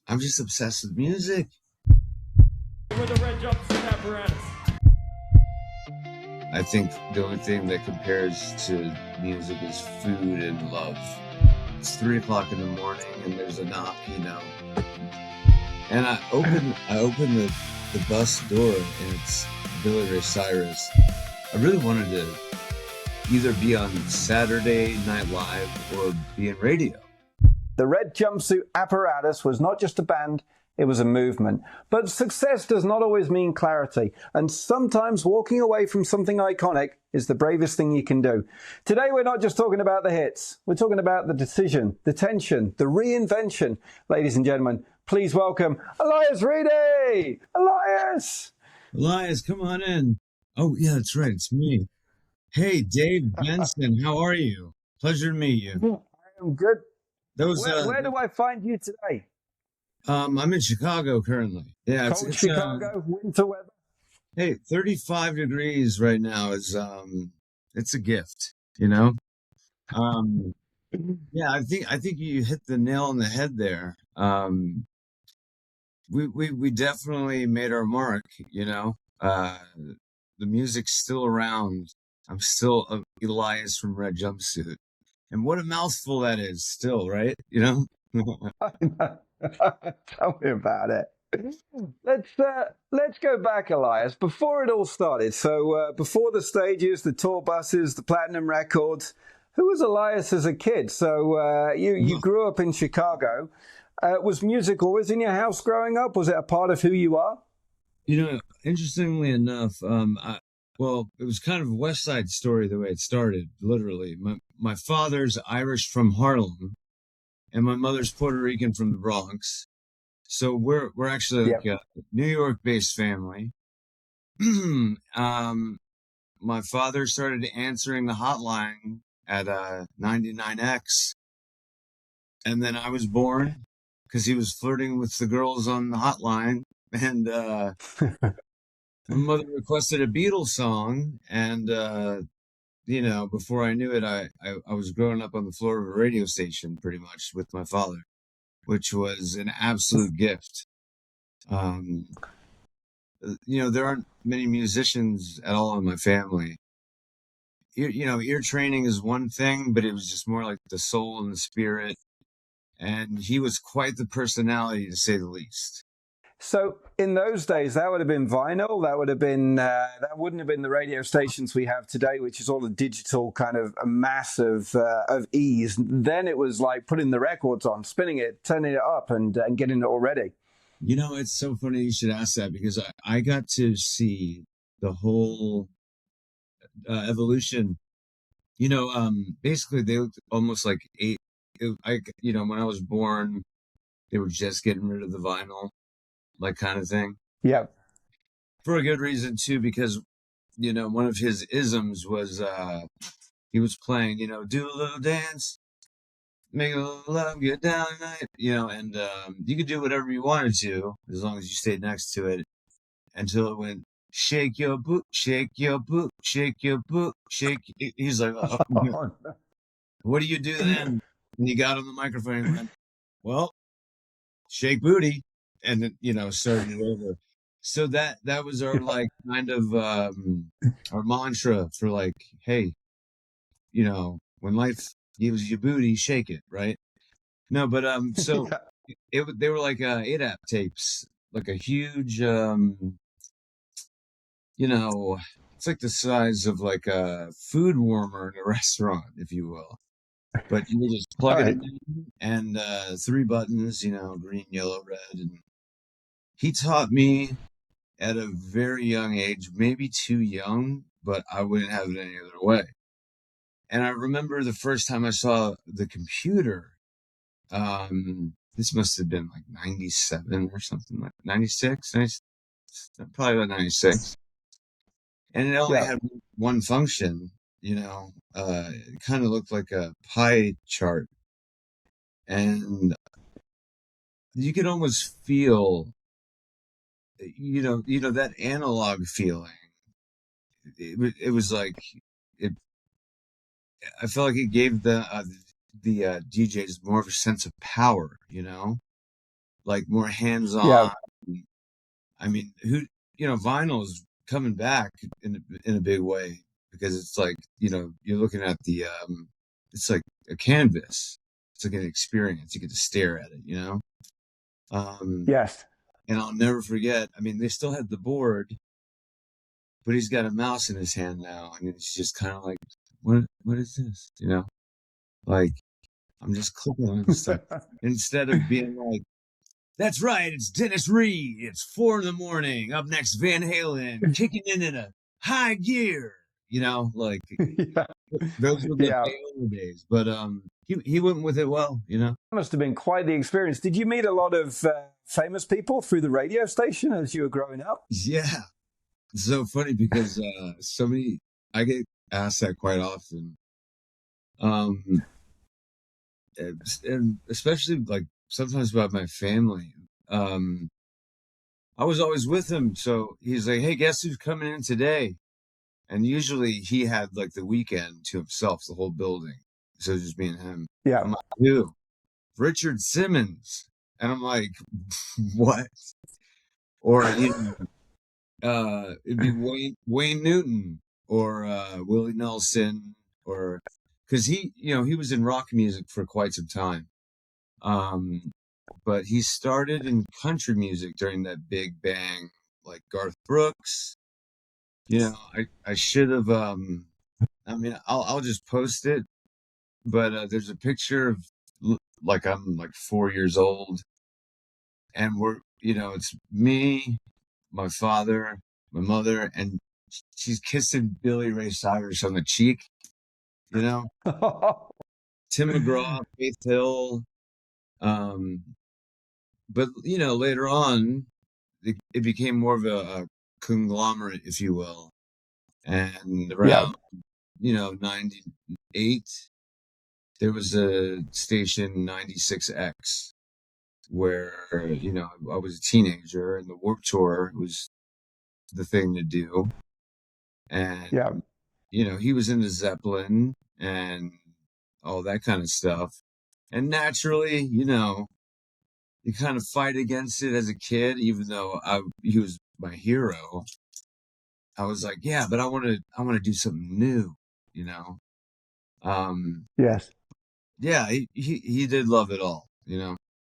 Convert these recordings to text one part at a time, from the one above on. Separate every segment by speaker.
Speaker 1: I'm just obsessed with music.
Speaker 2: We're the red jumpsuit apparatus.
Speaker 1: I think the only thing that compares to music is food and love. It's 3 o'clock in the morning and there's a knock, and I open the bus door and it's Billy Ray Cyrus. I really wanted to either be on Saturday Night Live or be in radio.
Speaker 3: The Red Jumpsuit Apparatus was not just a band, it was a movement. But success does not always mean clarity, and sometimes walking away from something iconic is the bravest thing you can do. Today we're not just talking about the hits, we're talking about the decision, the tension, the reinvention. Ladies and gentlemen, please welcome Elias Reidy!
Speaker 1: Elias, come on in. Oh, yeah, that's right, it's me. Hey, Dave Benson, how are you? Pleasure to meet you.
Speaker 3: I am good.
Speaker 1: Those,
Speaker 3: Where do I find you today?
Speaker 1: I'm in Chicago currently. Yeah,
Speaker 3: Cold Chicago, winter weather.
Speaker 1: Hey, 35 degrees right now is it's a gift, Yeah, I think you hit the nail on the head there. We definitely made our mark, the music's still around. I'm still Elias from Red Jumpsuit. And what a mouthful that is still, right?
Speaker 3: Tell me about it. Let's go back, Elias, before it all started. So before the stages, the tour buses, the platinum records, who was Elias as a kid? So you grew up in Chicago. Was music always in your house growing up? Was it a part of who you are?
Speaker 1: Interestingly enough, well, it was kind of a West Side Story the way it started, literally. My father's Irish from Harlem, and my mother's Puerto Rican from the Bronx. So we're actually like a New York-based family. My father started answering the hotline at 99X, and then I was born because he was flirting with the girls on the hotline, and my mother requested a Beatles song, and before I knew it, I was growing up on the floor of a radio station pretty much with my father, which was an absolute gift. There aren't many musicians at all in my family. Ear training is one thing, but it was just more like the soul and the spirit. And he was quite the personality, to say the least.
Speaker 3: So in those days, that would have been vinyl. That would have been that wouldn't have been the radio stations we have today, which is all the digital kind of a mass of ease. Then it was like putting the records on, spinning it, turning it up, and getting it all ready.
Speaker 1: It's so funny you should ask that, because I got to see the whole evolution. Basically they looked almost like when I was born, they were just getting rid of the vinyl, like kind of thing.
Speaker 3: Yeah.
Speaker 1: For a good reason too, because, one of his isms was, he was playing, do a little dance, make a little love, get down tonight, and, you could do whatever you wanted to, as long as you stayed next to it, until it went, shake your boot, shake your boot, shake your boot, shake. He's like, oh, what do you do then? And he got on the microphone and went, well, shake booty. And then, started it over. So that was our like kind of our mantra for like, hey, when life gives you booty, shake it, right? No, but so they were like 8-app tapes, like a huge it's like the size of like a food warmer in a restaurant, if you will. But you just plug it in, and 3 buttons, green, yellow, red. And he taught me at a very young age, maybe too young, but I wouldn't have it any other way. And I remember the first time I saw the computer, this must have been like 97 or something, like 96, probably about 96. And it only had one function, it kind of looked like a pie chart. And you could almost feel, that analog feeling. It was like, I felt like it gave the DJs more of a sense of power, like more hands-on.
Speaker 3: Yeah.
Speaker 1: I mean, vinyl is coming back in a big way because it's like, you're looking at it's like a canvas. It's like an experience. You get to stare at it.
Speaker 3: Yes.
Speaker 1: And I'll never forget. I mean, they still had the board, but he's got a mouse in his hand now, and it's just kind of like, what is this? Like I'm just clicking on stuff instead of being like, that's right, it's Dennis Reed. It's 4 a.m. Up next, Van Halen kicking in a high gear. Like
Speaker 3: Yeah.
Speaker 1: those were the
Speaker 3: Yeah.
Speaker 1: Halen days. But he went with it well.
Speaker 3: Must have been quite the experience. Did you meet a lot of famous people through the radio station as you were growing up?
Speaker 1: Yeah, it's so funny because I get asked that quite often. And especially like sometimes about my family. I was always with him, so he's like, "Hey, guess who's coming in today?" And usually he had like the weekend to himself, the whole building, so it was just me and him.
Speaker 3: Yeah.
Speaker 1: I'm like, "Who?" Richard Simmons, and I'm like, "What?" Or it'd be Wayne Newton or Willie Nelson, or because he was in rock music for quite some time. But he started in country music during that big bang, like Garth Brooks. I should have. I mean, I'll just post it. But there's a picture of like I'm like 4 years old, and it's me, my father, my mother, and she's kissing Billy Ray Cyrus on the cheek. Tim McGraw, Faith Hill. But later on, it became more of a conglomerate, if you will. And around 98, there was a station 96X where I was a teenager, and the Warped Tour was the thing to do. And he was into Zeppelin and all that kind of stuff. And naturally, you kind of fight against it as a kid, even though he was my hero. I was like, yeah, but I want to do something new,
Speaker 3: Yes.
Speaker 1: Yeah, he did love it all,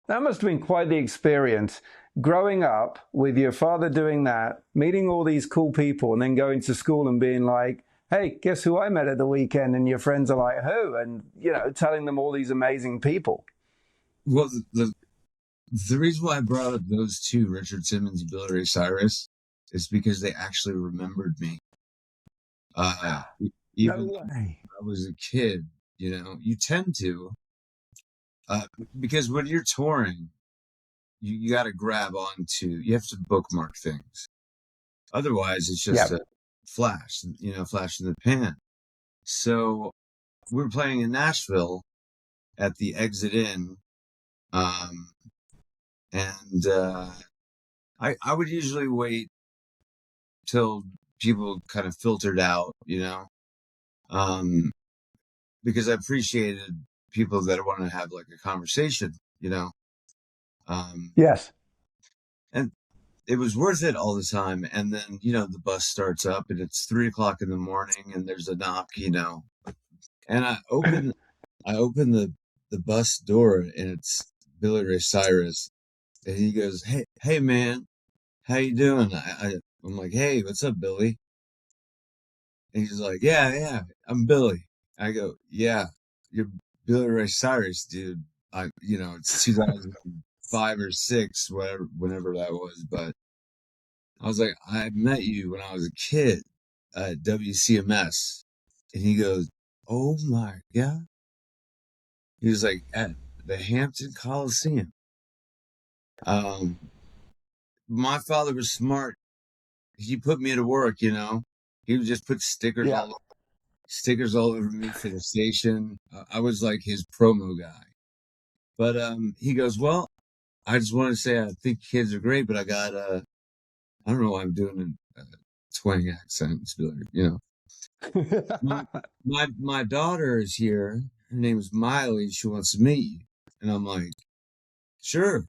Speaker 3: That must have been quite the experience. Growing up with your father doing that, meeting all these cool people, and then going to school and being like, hey, guess who I met at the weekend? And your friends are like, who? And, telling them all these amazing people.
Speaker 1: Well, the reason why I brought up those two, Richard Simmons and Billy Ray Cyrus, is because they actually remembered me. Even
Speaker 3: No way.
Speaker 1: when I was a kid, you tend to, because when you're touring, you got to you have to bookmark things. Otherwise, it's just a flash in the pan. So we're playing in Nashville at the Exit Inn. And I would usually wait till people kind of filtered out, because I appreciated people that want to have like a conversation,
Speaker 3: Yes.
Speaker 1: and it was worth it all the time. And then, the bus starts up and it's 3 o'clock in the morning and there's a knock, and I open the bus door and it's Billy Ray Cyrus. And he goes, hey, man, how you doing? I'm like, hey, what's up, Billy? And he's like, yeah, I'm Billy. I go, yeah, you're Billy Ray Cyrus, dude. It's 2005 or 6, whenever that was. But I was like, I met you when I was a kid at WCMS. And he goes, oh my God. He was like, at the Hampton Coliseum. My father was smart. He put me to work, He would just put stickers all over me for the station. I was like his promo guy. But he goes, well, I just want to say I think kids are great, but I got I don't know why I'm doing a twang accent. It's my daughter is here. Her name is Miley. She wants to meet you. And I'm like, sure.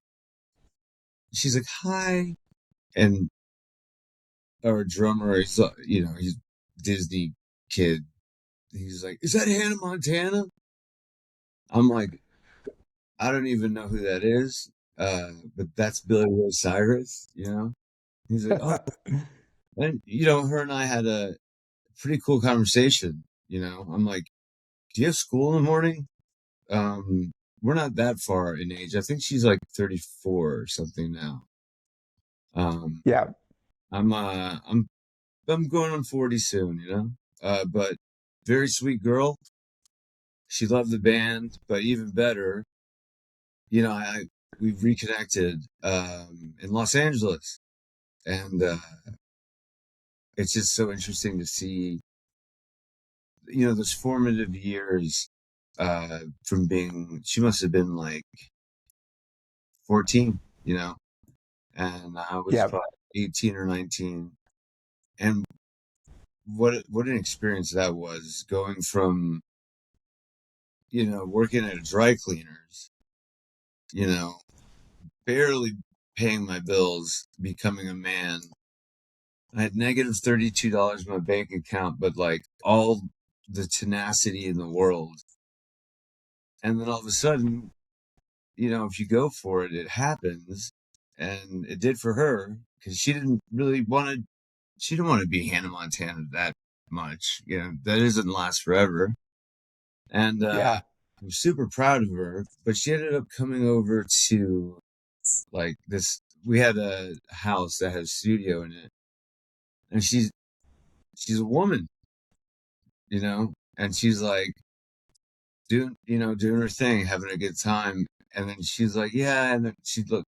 Speaker 1: she's like, hi. And our drummer, he's a Disney kid. He's like, is that Hannah Montana? I'm like, I don't even know who that is. But that's Billy Ray Cyrus, He's like, oh, and her and I had a pretty cool conversation. I'm like, do you have school in the morning? We're not that far in age. I think she's like 34 or something now.
Speaker 3: Yeah.
Speaker 1: I'm going on 40 soon, but very sweet girl. She loved the band, but even better, we've reconnected in Los Angeles, and it's just so interesting to see, those formative years from being. She must have been like 14, and I was
Speaker 3: Yeah.
Speaker 1: probably 18 or 19, and what an experience that was, going from working at a dry cleaners, barely paying my bills, becoming a man. I had negative $32 in my bank account, but like all the tenacity in the world. And then all of a sudden, if you go for it, it happens. And it did for her, because she didn't want to be Hannah Montana that much. That doesn't last forever. And
Speaker 3: Yeah.
Speaker 1: I'm super proud of her, but she ended up coming over to like this. We had a house that had a studio in it, and she's a woman, and she's like doing her thing, having a good time. And then she's like, yeah. And then she looked,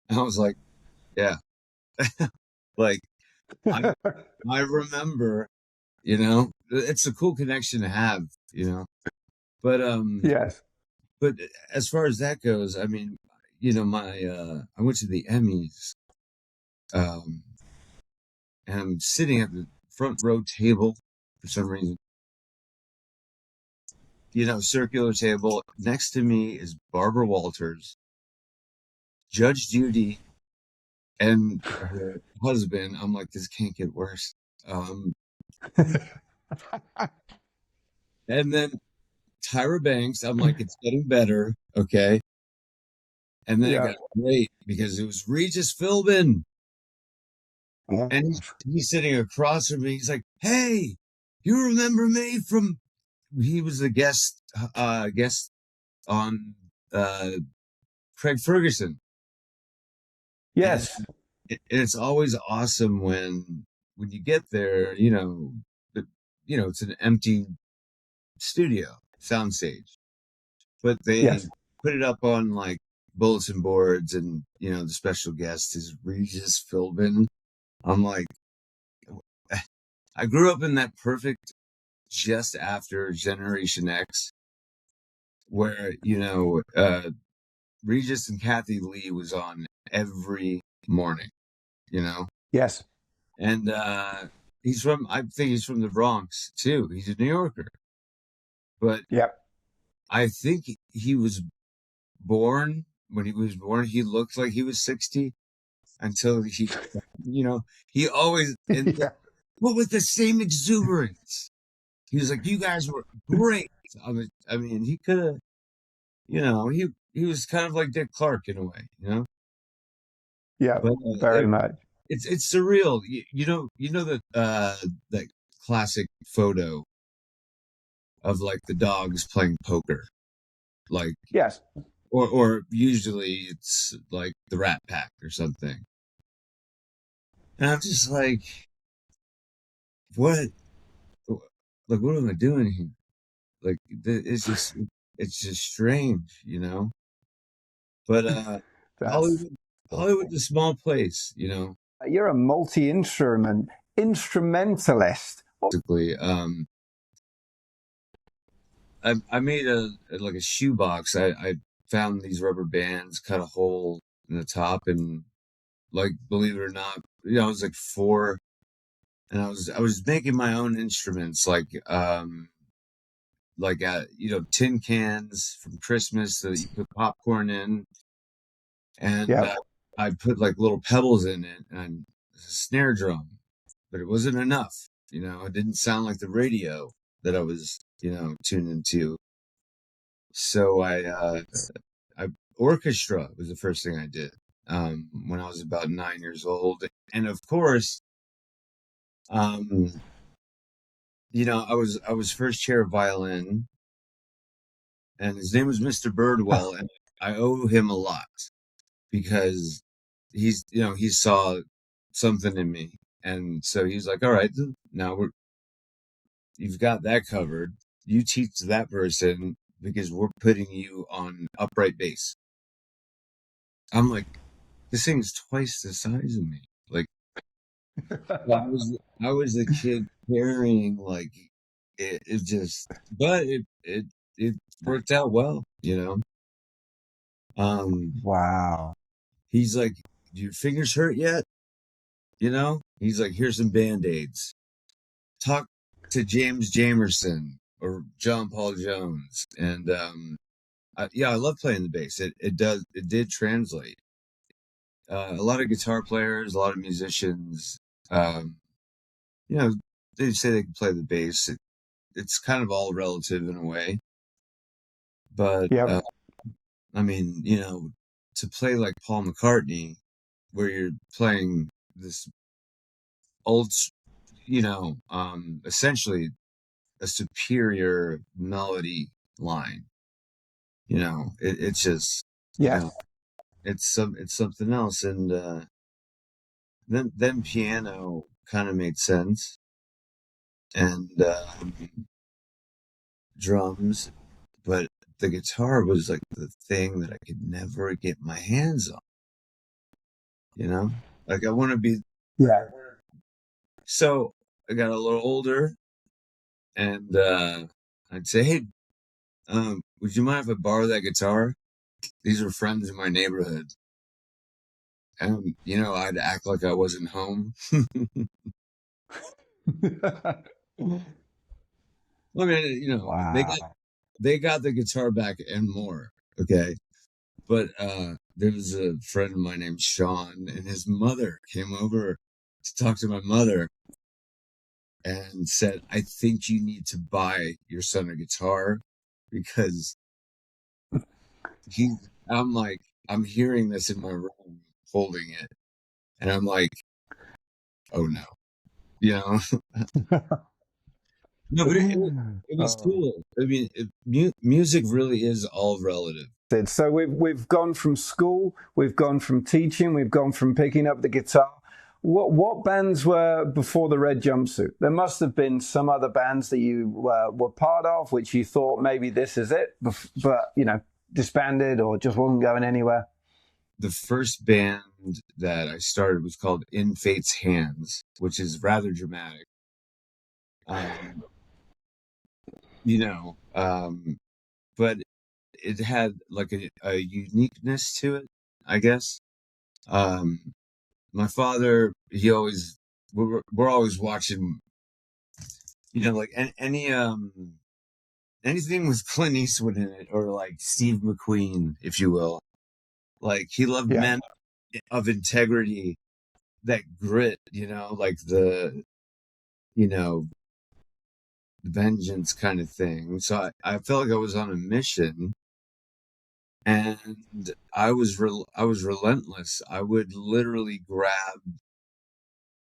Speaker 1: I was like, yeah, like I remember, it's a cool connection to have, but,
Speaker 3: Yes.
Speaker 1: but as far as that goes, I mean, I went to the Emmys, and I'm sitting at the front row table for some reason, circular table. Next to me is Barbara Walters, Judge Judy, and her husband. I'm like, this can't get worse. And then Tyra Banks, I'm like, it's getting better. Okay. And then it
Speaker 3: Yeah.
Speaker 1: got great because it was Regis Philbin.
Speaker 3: Oh.
Speaker 1: And he's sitting across from me. He's like, hey, you remember me from, he was a guest on, Craig Ferguson. And
Speaker 3: Yes.
Speaker 1: it's always awesome when you get there, it's an empty studio soundstage, but they
Speaker 3: Yes.
Speaker 1: put it up on like bulletin boards, and the special guest is Regis Philbin. I'm like, I grew up in that perfect just after Generation X, where Regis and Kathy Lee was on every morning,
Speaker 3: Yes.
Speaker 1: and I think he's from the Bronx too. He's a New Yorker, but
Speaker 3: Yep.
Speaker 1: I think he was born. When he was born, he looked like he was 60 until he always ends up,
Speaker 3: Yeah.
Speaker 1: but with the same exuberance. He was like, you guys were great. I mean, he could have, he was kind of like Dick Clark in a way.
Speaker 3: Yeah.
Speaker 1: But
Speaker 3: Very much.
Speaker 1: it's surreal. That classic photo of like the dogs playing poker, like,
Speaker 3: Yes.
Speaker 1: or usually it's like the Rat Pack or something. And I'm just like, what? Like, what am I doing here? Like, it's just strange. But
Speaker 3: That's
Speaker 1: Hollywood, Hollywood's a small place.
Speaker 3: you're a multi instrumentalist.
Speaker 1: Basically, I made like a shoebox. I found these rubber bands, cut a hole in the top, and like, believe it or not, I was like 4, and I was making my own instruments, like tin cans from Christmas that you put popcorn in, and
Speaker 3: Yeah.
Speaker 1: I put like little pebbles in it and a snare drum, but it wasn't enough. It didn't sound like the radio that I was, tuned into. So I orchestra was the first thing I did when I was about 9 years old, and of course, um, I was first chair violin, and his name was Mr. Birdwell, and I owe him a lot because he saw something in me, and so he's like, all right, now you've got that covered. You teach that person because we're putting you on upright bass. I'm like, this thing's twice the size of me. Like, I was a kid carrying like it just, but it worked out well.
Speaker 3: Wow.
Speaker 1: He's like, do your fingers hurt yet? He's like, here's some Band-Aids. Talk to James Jamerson or John Paul Jones. And I love playing the bass. It did translate. A lot of guitar players, a lot of musicians, um, you know, they say they can play the bass. It's kind of all relative in a way, but
Speaker 3: Yep.
Speaker 1: I mean, to play like Paul McCartney, where you're playing this old, essentially a superior melody line. It's just,
Speaker 3: Yes.
Speaker 1: it's something else. And then piano kind of made sense, and drums, but the guitar was like the thing that I could never get my hands on. Like I want to be.
Speaker 3: Yeah.
Speaker 1: So I got a little older, and I'd say, hey, would you mind if I borrow that guitar? These were friends in my neighborhood. And, I'd act like I wasn't home. I mean,
Speaker 3: Wow.
Speaker 1: they got the guitar back and more. Okay. But there was a friend of mine named Sean, and his mother came over to talk to my mother and said, I think you need to buy your son a guitar because I'm like, I'm hearing this in my room, holding it, and I'm like, oh no, you know. No, but it was
Speaker 3: Oh.
Speaker 1: cool. I mean, music really is all relative.
Speaker 3: So we've gone from school, we've gone from teaching, we've gone from picking up the guitar. What bands were before the Red Jumpsuit? There must have been some other bands that you were part of, which you thought maybe this is it, but disbanded or just wasn't going anywhere.
Speaker 1: The first band that I started was called In Fate's Hands, which is rather dramatic. Um, but it had like a uniqueness to it, I guess. Um, my father, we're always watching, like anything with Clint Eastwood in it, or like Steve McQueen, if you will. Like he loved
Speaker 3: Yeah.
Speaker 1: men of integrity, that grit, like you know, vengeance kind of thing. So I felt like I was on a mission, and I was relentless. I would literally grab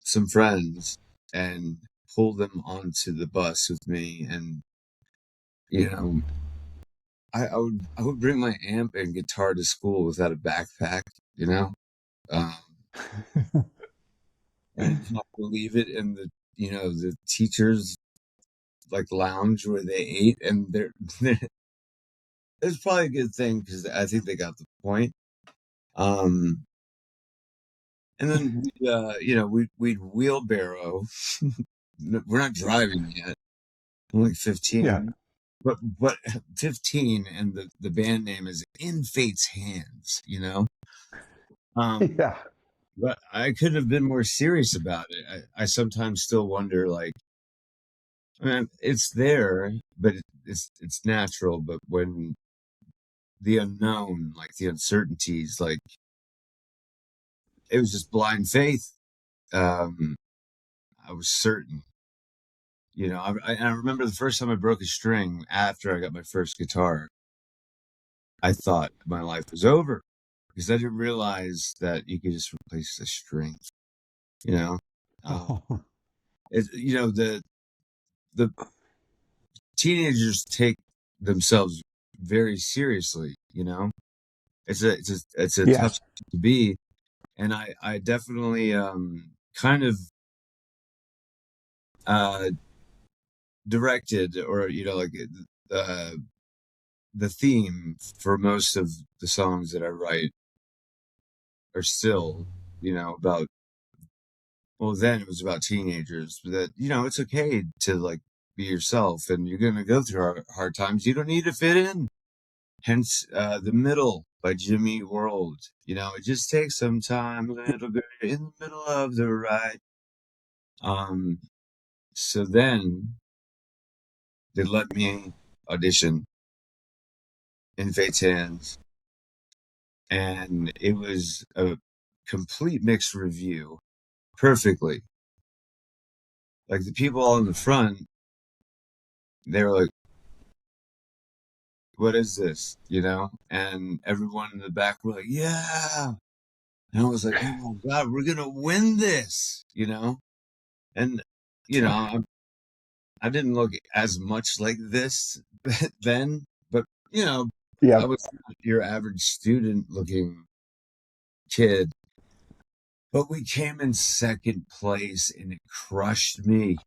Speaker 1: some friends and pull them onto the bus with me, and you know I would bring my amp and guitar to school without a backpack, um, and not leave it in the teachers like lounge where they ate, and it's probably a good thing because I think they got the point. Um, and then we'd wheelbarrow. We're not driving yet. I'm like
Speaker 3: Yeah.
Speaker 1: 15. But 15, and the band name is In Fate's Hands.
Speaker 3: Yeah.
Speaker 1: But I couldn't have been more serious about it. I sometimes still wonder, like, man, it's there, but it's natural. But when the unknown, like the uncertainties, like it was just blind faith. I was certain, I remember the first time I broke a string after I got my first guitar. I thought my life was over because I didn't realize that you could just replace the strings, you know.
Speaker 3: Oh.
Speaker 1: The teenagers take themselves very seriously, it's a tough
Speaker 3: Yes.
Speaker 1: spot to be, and I definitely kind of uh directed, or like uh the theme for most of the songs that I write are still, about, well, then it was about teenagers, that, it's okay to like be yourself, and you're going to go through hard times. You don't need to fit in. Hence, The Middle by Jimmy Eat World. It just takes some time, a little bit in the middle of the ride. So then they let me audition in Fate's Hands, and it was a complete mixed review, perfectly. Like, the people all in the front, they were like, "What is this?" And everyone in the back were like, "Yeah." And I was like, "Oh my God, we're gonna win this," And I didn't look as much like this then, but I
Speaker 3: Yeah.
Speaker 1: was not your average student looking kid. But we came in second place, and it crushed me.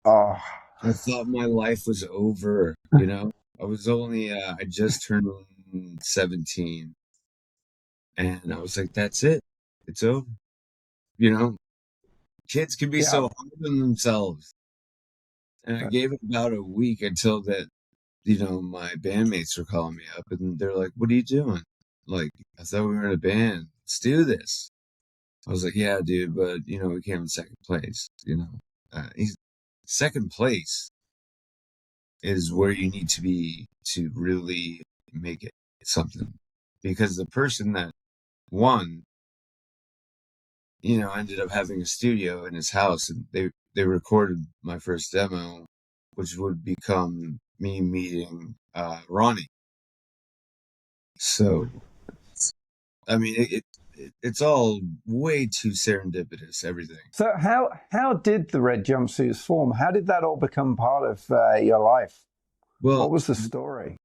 Speaker 3: Oh.
Speaker 1: I thought my life was over, I was only, I just turned 17, and I was like, that's it. It's over. You know, Kids can be
Speaker 3: Yeah.
Speaker 1: so hard on themselves. And I gave it about a week until that, my bandmates were calling me up, and they're like, what are you doing? Like, I thought we were in a band. Let's do this. I was like, yeah, dude, but, we came in second place, second place is where you need to be to really make it something. Because the person that won, ended up having a studio in his house, and they recorded my first demo, which would become me meeting Ronnie. So, I mean, it's all way too serendipitous, everything.
Speaker 3: So how did the red jumpsuits form? How did that all become part of your life? What
Speaker 1: Well,
Speaker 3: was the story?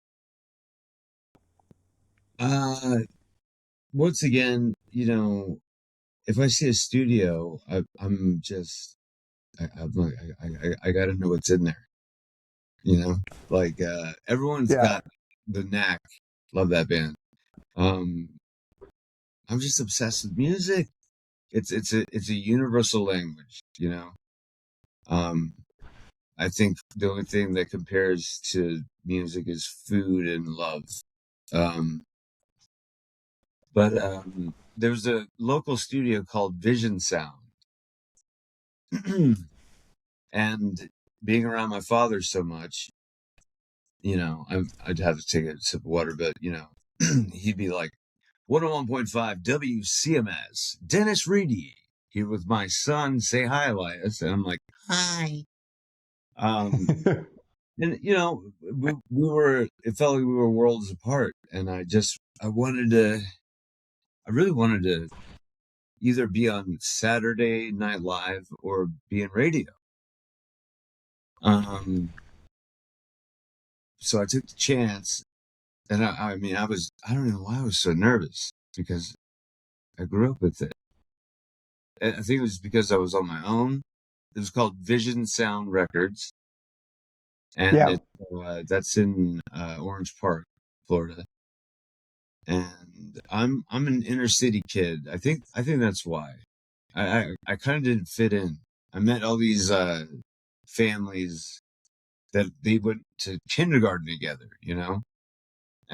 Speaker 1: uh, once again, if I see a studio, I'm just, I'm like, I got to know what's in there. Like, everyone's
Speaker 3: Yeah.
Speaker 1: got the knack. Love that band. Um, I'm just obsessed with music. It's a universal language. Um, I think the only thing that compares to music is food and love. Um, but there was a local studio called Vision Sound, and being around my father so much, I'd have to take a sip of water, but he'd be like, 101.5 WCMS, Dennis Reidy here with my son. Say hi, Elias. And I'm like, hi. Um, and it felt like we were worlds apart. And I really wanted to either be on Saturday Night Live or be in radio. So I took the chance, and I mean, I don't know why I was so nervous, because I grew up with it. I think it was because I was on my own. It was called Vision Sound Records, and
Speaker 3: Yeah.
Speaker 1: that's in Orange Park, Florida. And I'm an inner city kid. I think that's why. I kind of didn't fit in. I met all these families that they went to kindergarten together, and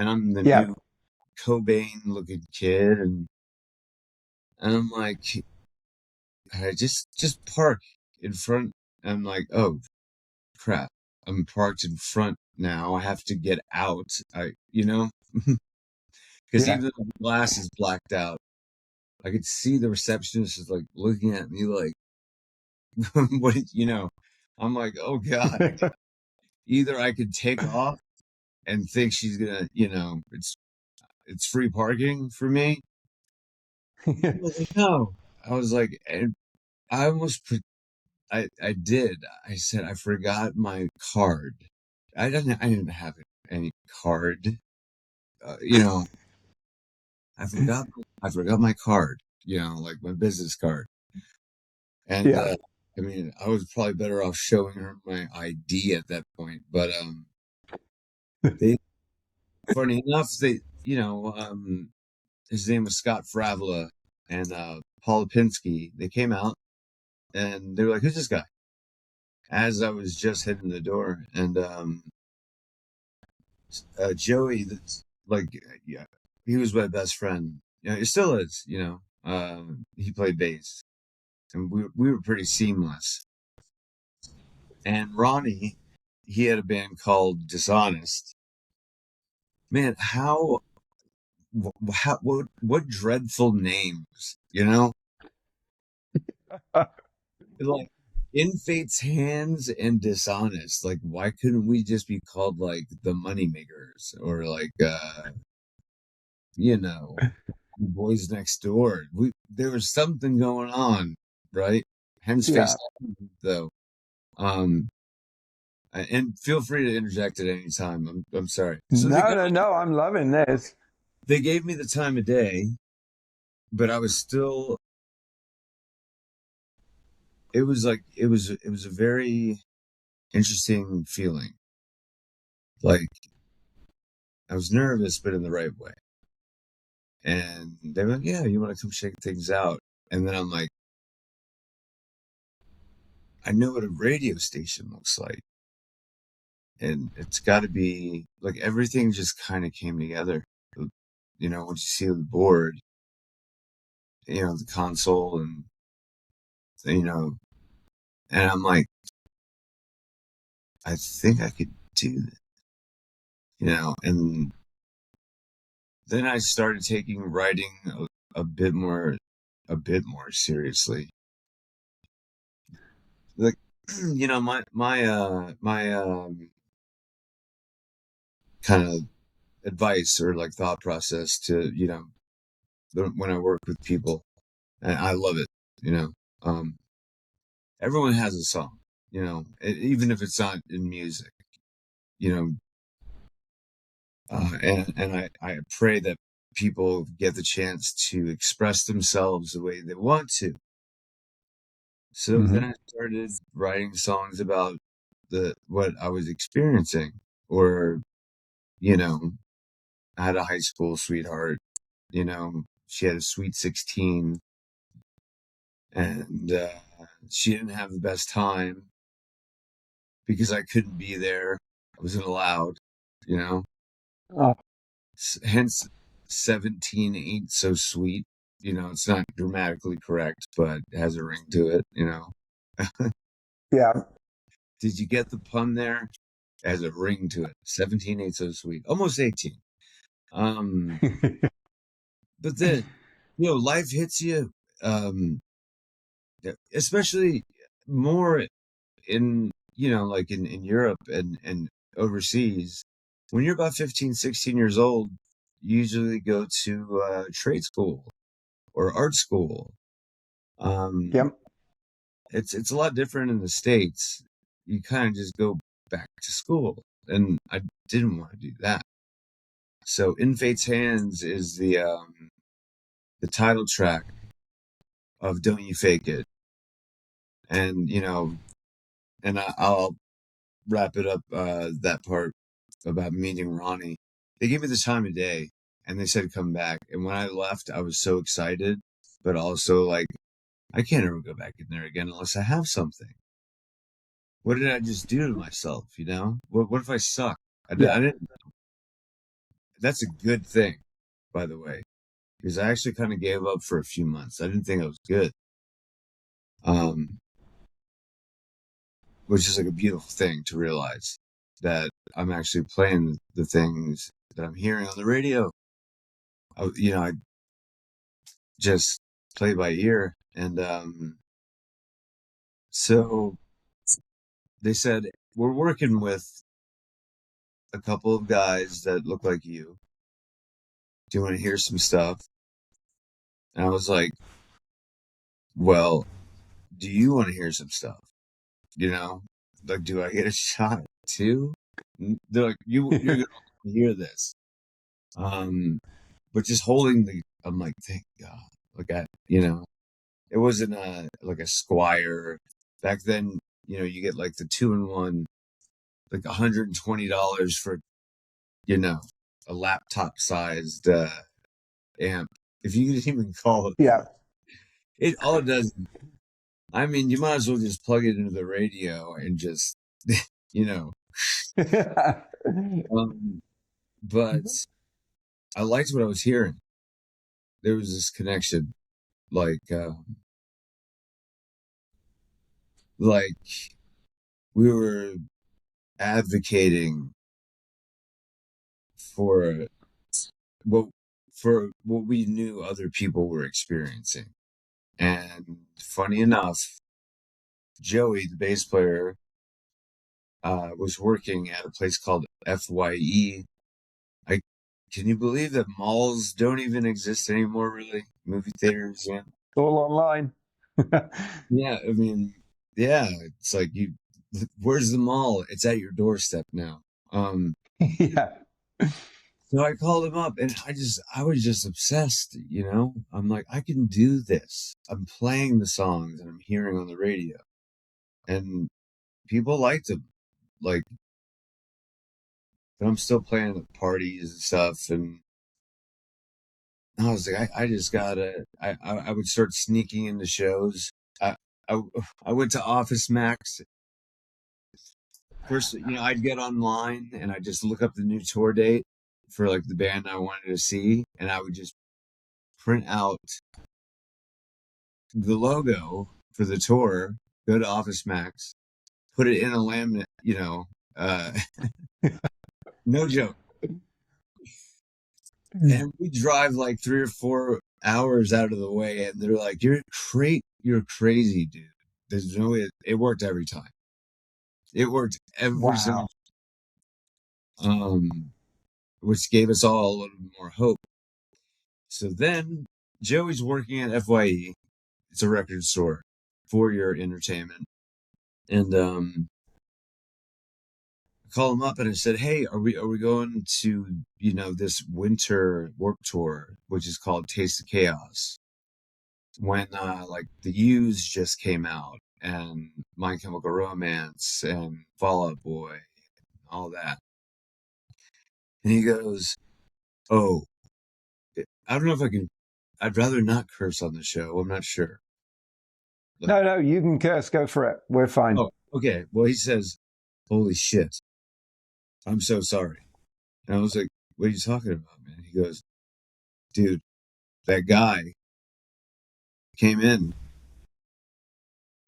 Speaker 1: I'm the
Speaker 3: Yeah.
Speaker 1: new Cobain looking kid, and I'm like, I just park in front. I'm like, oh crap, I'm parked in front now. I have to get out. Because
Speaker 3: Yeah.
Speaker 1: even though the glass is blacked out, I could see the receptionist is like looking at me like, what did you know? I'm like, oh God, either I could take off and think she's gonna, it's free parking for me. I was like, no. I was like, and I almost, I did. I said, I forgot my card. I didn't have any card. You know, I forgot my card, like my business card. And,
Speaker 3: Yeah.
Speaker 1: I mean, I was probably better off showing her my ID at that point, but, they, funny enough, his name was Scott Fravella and, Paul Lipinski. They came out and they were like, who's this guy? As I was just hitting the door, and, Joey, that's like, yeah, he was my best friend. He still is, he played bass and we were pretty seamless. And Ronnie, he had a band called Dishonest. Man, what dreadful names, like In Fate's Hands and Dishonest. Like, why couldn't we just be called like the Moneymakers or like, Boys Next Door? There was something going on, right? Hence
Speaker 3: Yeah.
Speaker 1: Face, though. And feel free to interject at any time. I'm sorry. So
Speaker 3: No. I'm loving this.
Speaker 1: they gave me the time of day, but I was still. It was a very interesting feeling. Like, I was nervous, but in the right way. And they were like, "Yeah, you want to come check things out?" And then I'm like, I know what a radio station looks like. And it's got to be like everything just kind of came together. Once you see the board, the console, and, and I'm like, I think I could do this, and then I started taking writing a bit more seriously. Like, my kind of advice or like thought process to, when I work with people, and I love it, everyone has a song, even if it's not in music, you know, and I pray that people get the chance to express themselves the way they want to. So then I started writing songs about what I was experiencing, or, I had a high school sweetheart, she had a sweet 16, and she didn't have the best time because I couldn't be there. I wasn't allowed, you know.
Speaker 3: Oh,
Speaker 1: Hence 17 ain't so sweet. It's not grammatically correct, but it has a ring to it,
Speaker 3: yeah.
Speaker 1: Did you get the pun there? It has a ring to it. 17 ain't so sweet. Almost 18. But then, life hits you, especially more in, like in Europe and overseas. When you're about 15, 16 years old, you usually go to trade school or art school.
Speaker 3: Yep.
Speaker 1: It's a lot different in the States. You kind of just go back to school, and I didn't want to do that. So In Fate's Hands is the title track of Don't You Fake It. And, and I'll wrap it up, that part about meeting Ronnie. They gave me the time of day and they said, come back. And when I left, I was so excited, but also like, I can't ever go back in there again unless I have something. What did I just do to myself? What if I suck? I didn't. That's a good thing, by the way, because I actually kind of gave up for a few months. I didn't think I was good. Which is like a beautiful thing to realize that I'm actually playing the things that I'm hearing on the radio. I just play by ear. And so they said, we're working with a couple of guys that look like you. Do you want to hear some stuff? And I was like, well, do you want to hear some stuff? You know, like, do I get a shot too? They're like, you're gonna hear this. But just holding I'm like, thank God. Like it wasn't like a Squire. Back then, you get like the 2-in-1, like $120 for, a laptop sized amp. If you could even call it
Speaker 3: Yeah.
Speaker 1: all it does, I mean, you might as well just plug it into the radio and just, you know, but I liked what I was hearing. There was this connection, like we were advocating for what what we knew other people were experiencing. And funny enough, Joey, the bass player, was working at a place called FYE. Can you believe that malls don't even exist anymore, really? Movie theaters, yeah.
Speaker 3: All online.
Speaker 1: Yeah, I mean, yeah, it's like where's the mall? It's at your doorstep now.
Speaker 3: Yeah.
Speaker 1: So I called him up and I was just obsessed, I'm like, I can do this. I'm playing the songs and I'm hearing on the radio. And people liked them. Like, and I'm still playing at parties and stuff. And I was like, I just gotta, I would start sneaking into shows. I, I went to Office Max. First, I'd get online and I'd just look up the new tour date for like the band I wanted to see. And I would just print out the logo for the tour, go to Office Max, put it in a laminate, no joke. And we drive like 3 or 4 hours out of the way, and they're like, "You're crazy, dude." There's no way. It worked every time. It worked every single time, which gave us all a little bit more hope. So then Joey's working at FYE. It's a record store for your entertainment. And I called him up and I said, "Hey, are we going to, this winter work tour, which is called Taste of Chaos?" When like the Used just came out and My Chemical Romance and Fall Out Boy, all that. And he goes, "Oh, I don't know if I can, I'd rather not curse on the show. I'm not sure."
Speaker 3: No, you can curse. Go for it. We're fine.
Speaker 1: Oh, okay. Well, he says, "Holy shit. I'm so sorry." And I was like, "What are you talking about, man?" He goes, "Dude, that guy came in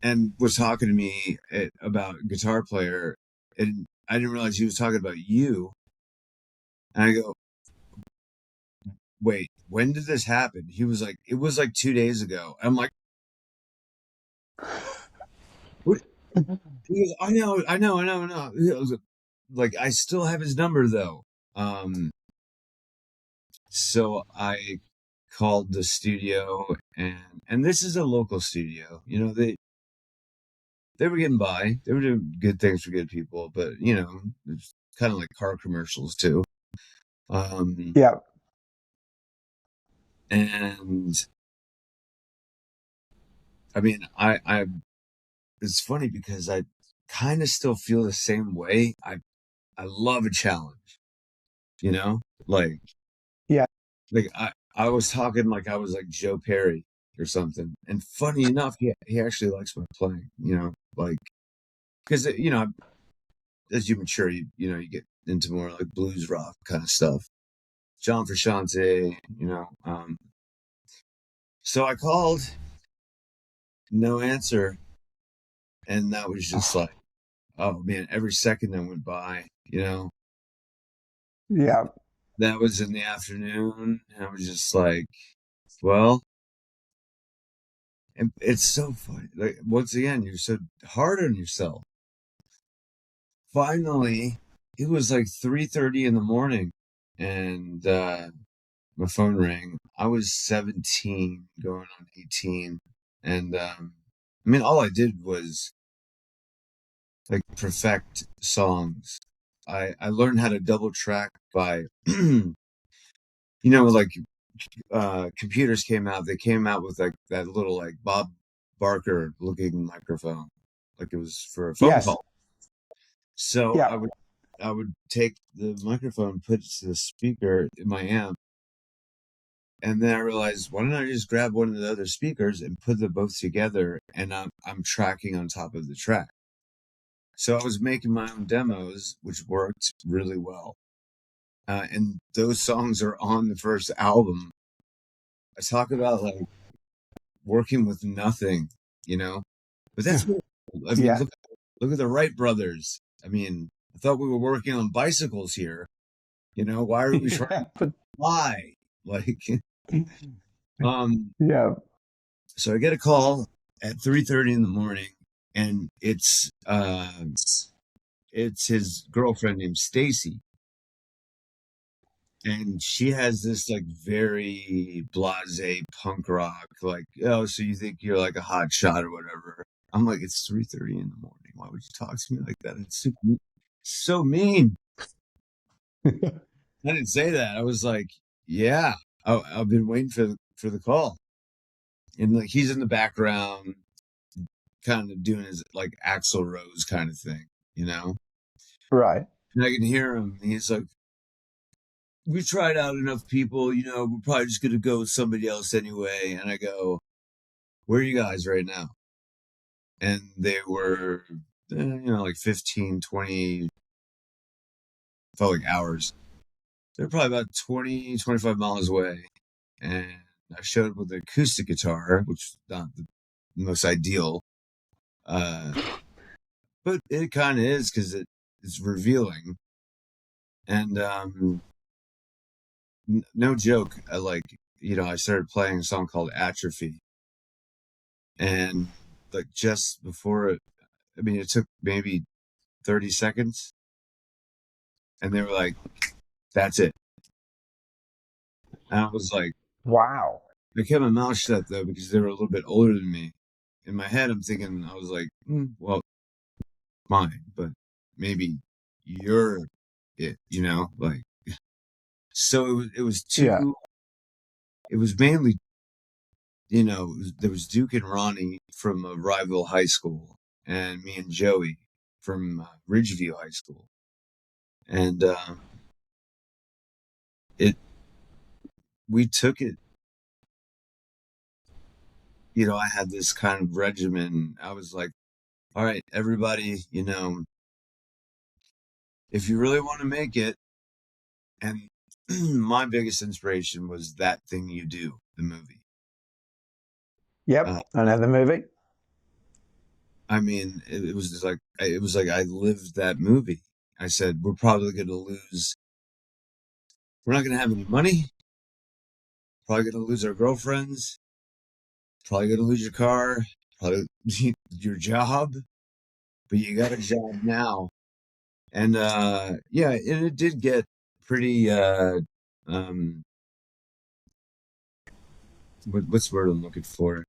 Speaker 1: and was talking to me about Guitar Player, and I didn't realize he was talking about you." And I go, "Wait, when did this happen?" He was like, "It was like 2 days ago." I'm like, "What?" He goes, I know. He was like, "I still have his number though." So I called the studio, and this is a local studio. They were getting by. They were doing good things for good people, but it's kind of like car commercials too.
Speaker 3: Yeah.
Speaker 1: And I mean, it's funny because I kind of still feel the same way. I love a challenge, like,
Speaker 3: Yeah.
Speaker 1: like I was talking like I was like Joe Perry or something. And funny enough, he actually likes my playing, like, because, as you mature, you get into more like blues rock kind of stuff. John Frusciante, so I called, no answer. And that was just like, oh man, every second that went by,
Speaker 3: Yeah.
Speaker 1: that was in the afternoon. And I was just like, well, And it's so funny. Like, once again, you're so hard on yourself. Finally, it was like 3:30 in the morning, and my phone rang. I was 17, going on 18, and I mean, all I did was like perfect songs. I learned how to double track by, like computers came out. They came out with like that little like Bob Barker looking microphone, like it was for a phone
Speaker 3: Yes.
Speaker 1: call. So
Speaker 3: Yeah.
Speaker 1: I would take the microphone, put it to the speaker in my amp, and then I realized, why don't I just grab one of the other speakers and put them both together, and I'm tracking on top of the track. So I was making my own demos, which worked really well. And those songs are on the first album. I talk about like working with nothing, you know, but that's what, I mean,
Speaker 3: Yeah.
Speaker 1: look at the Wright brothers. I mean, I thought we were working on bicycles here. Why are we trying
Speaker 3: Yeah.
Speaker 1: to fly? Like, um,
Speaker 3: Yeah.
Speaker 1: so I get a call at 3:30 in the morning, and it's his girlfriend named Stacy, and she has this like very blasé punk rock, like, oh, so you think you're like a hot shot or whatever. I'm like, it's 3:30 in the morning. Why would you talk to me like that? It's so mean. I didn't say that. I was like, yeah, I've been waiting for the call, and like he's in the background, kind of doing his like Axl Rose kind of thing, you know.
Speaker 3: Right.
Speaker 1: And I can hear him. He's like, we tried out enough people, we're probably just gonna go with somebody else anyway. And I go, where are you guys right now? And they were, like 15, 20, felt like hours. They're probably about 20, 25 miles away. And I showed up with an acoustic guitar, which is not the most ideal. But it kind of is because it's revealing. And no joke, I started playing a song called Atrophy. And like just before it, I mean, it took maybe 30 seconds. And they were like, that's it. And I was like,
Speaker 3: Wow.
Speaker 1: I kept my mouth shut though, because they were a little bit older than me. In my head, I'm thinking, I was like, well, fine, but maybe you're it, like, so
Speaker 3: Yeah.
Speaker 1: it was mainly, there was Duke and Ronnie from a rival high school, and me and Joey from Ridgeview High School. And we took it, I had this kind of regimen. I was like, all right, everybody, if you really want to make it, and my biggest inspiration was That Thing You Do, the movie.
Speaker 3: Yep. Another movie.
Speaker 1: I mean, it was just like, I lived that movie. I said, we're probably going to lose. We're not going to have any money. Probably going to lose our girlfriends. Probably going to lose your car. Probably your job. But you got a job now. And yeah, and it did get pretty um what's the word I'm looking for?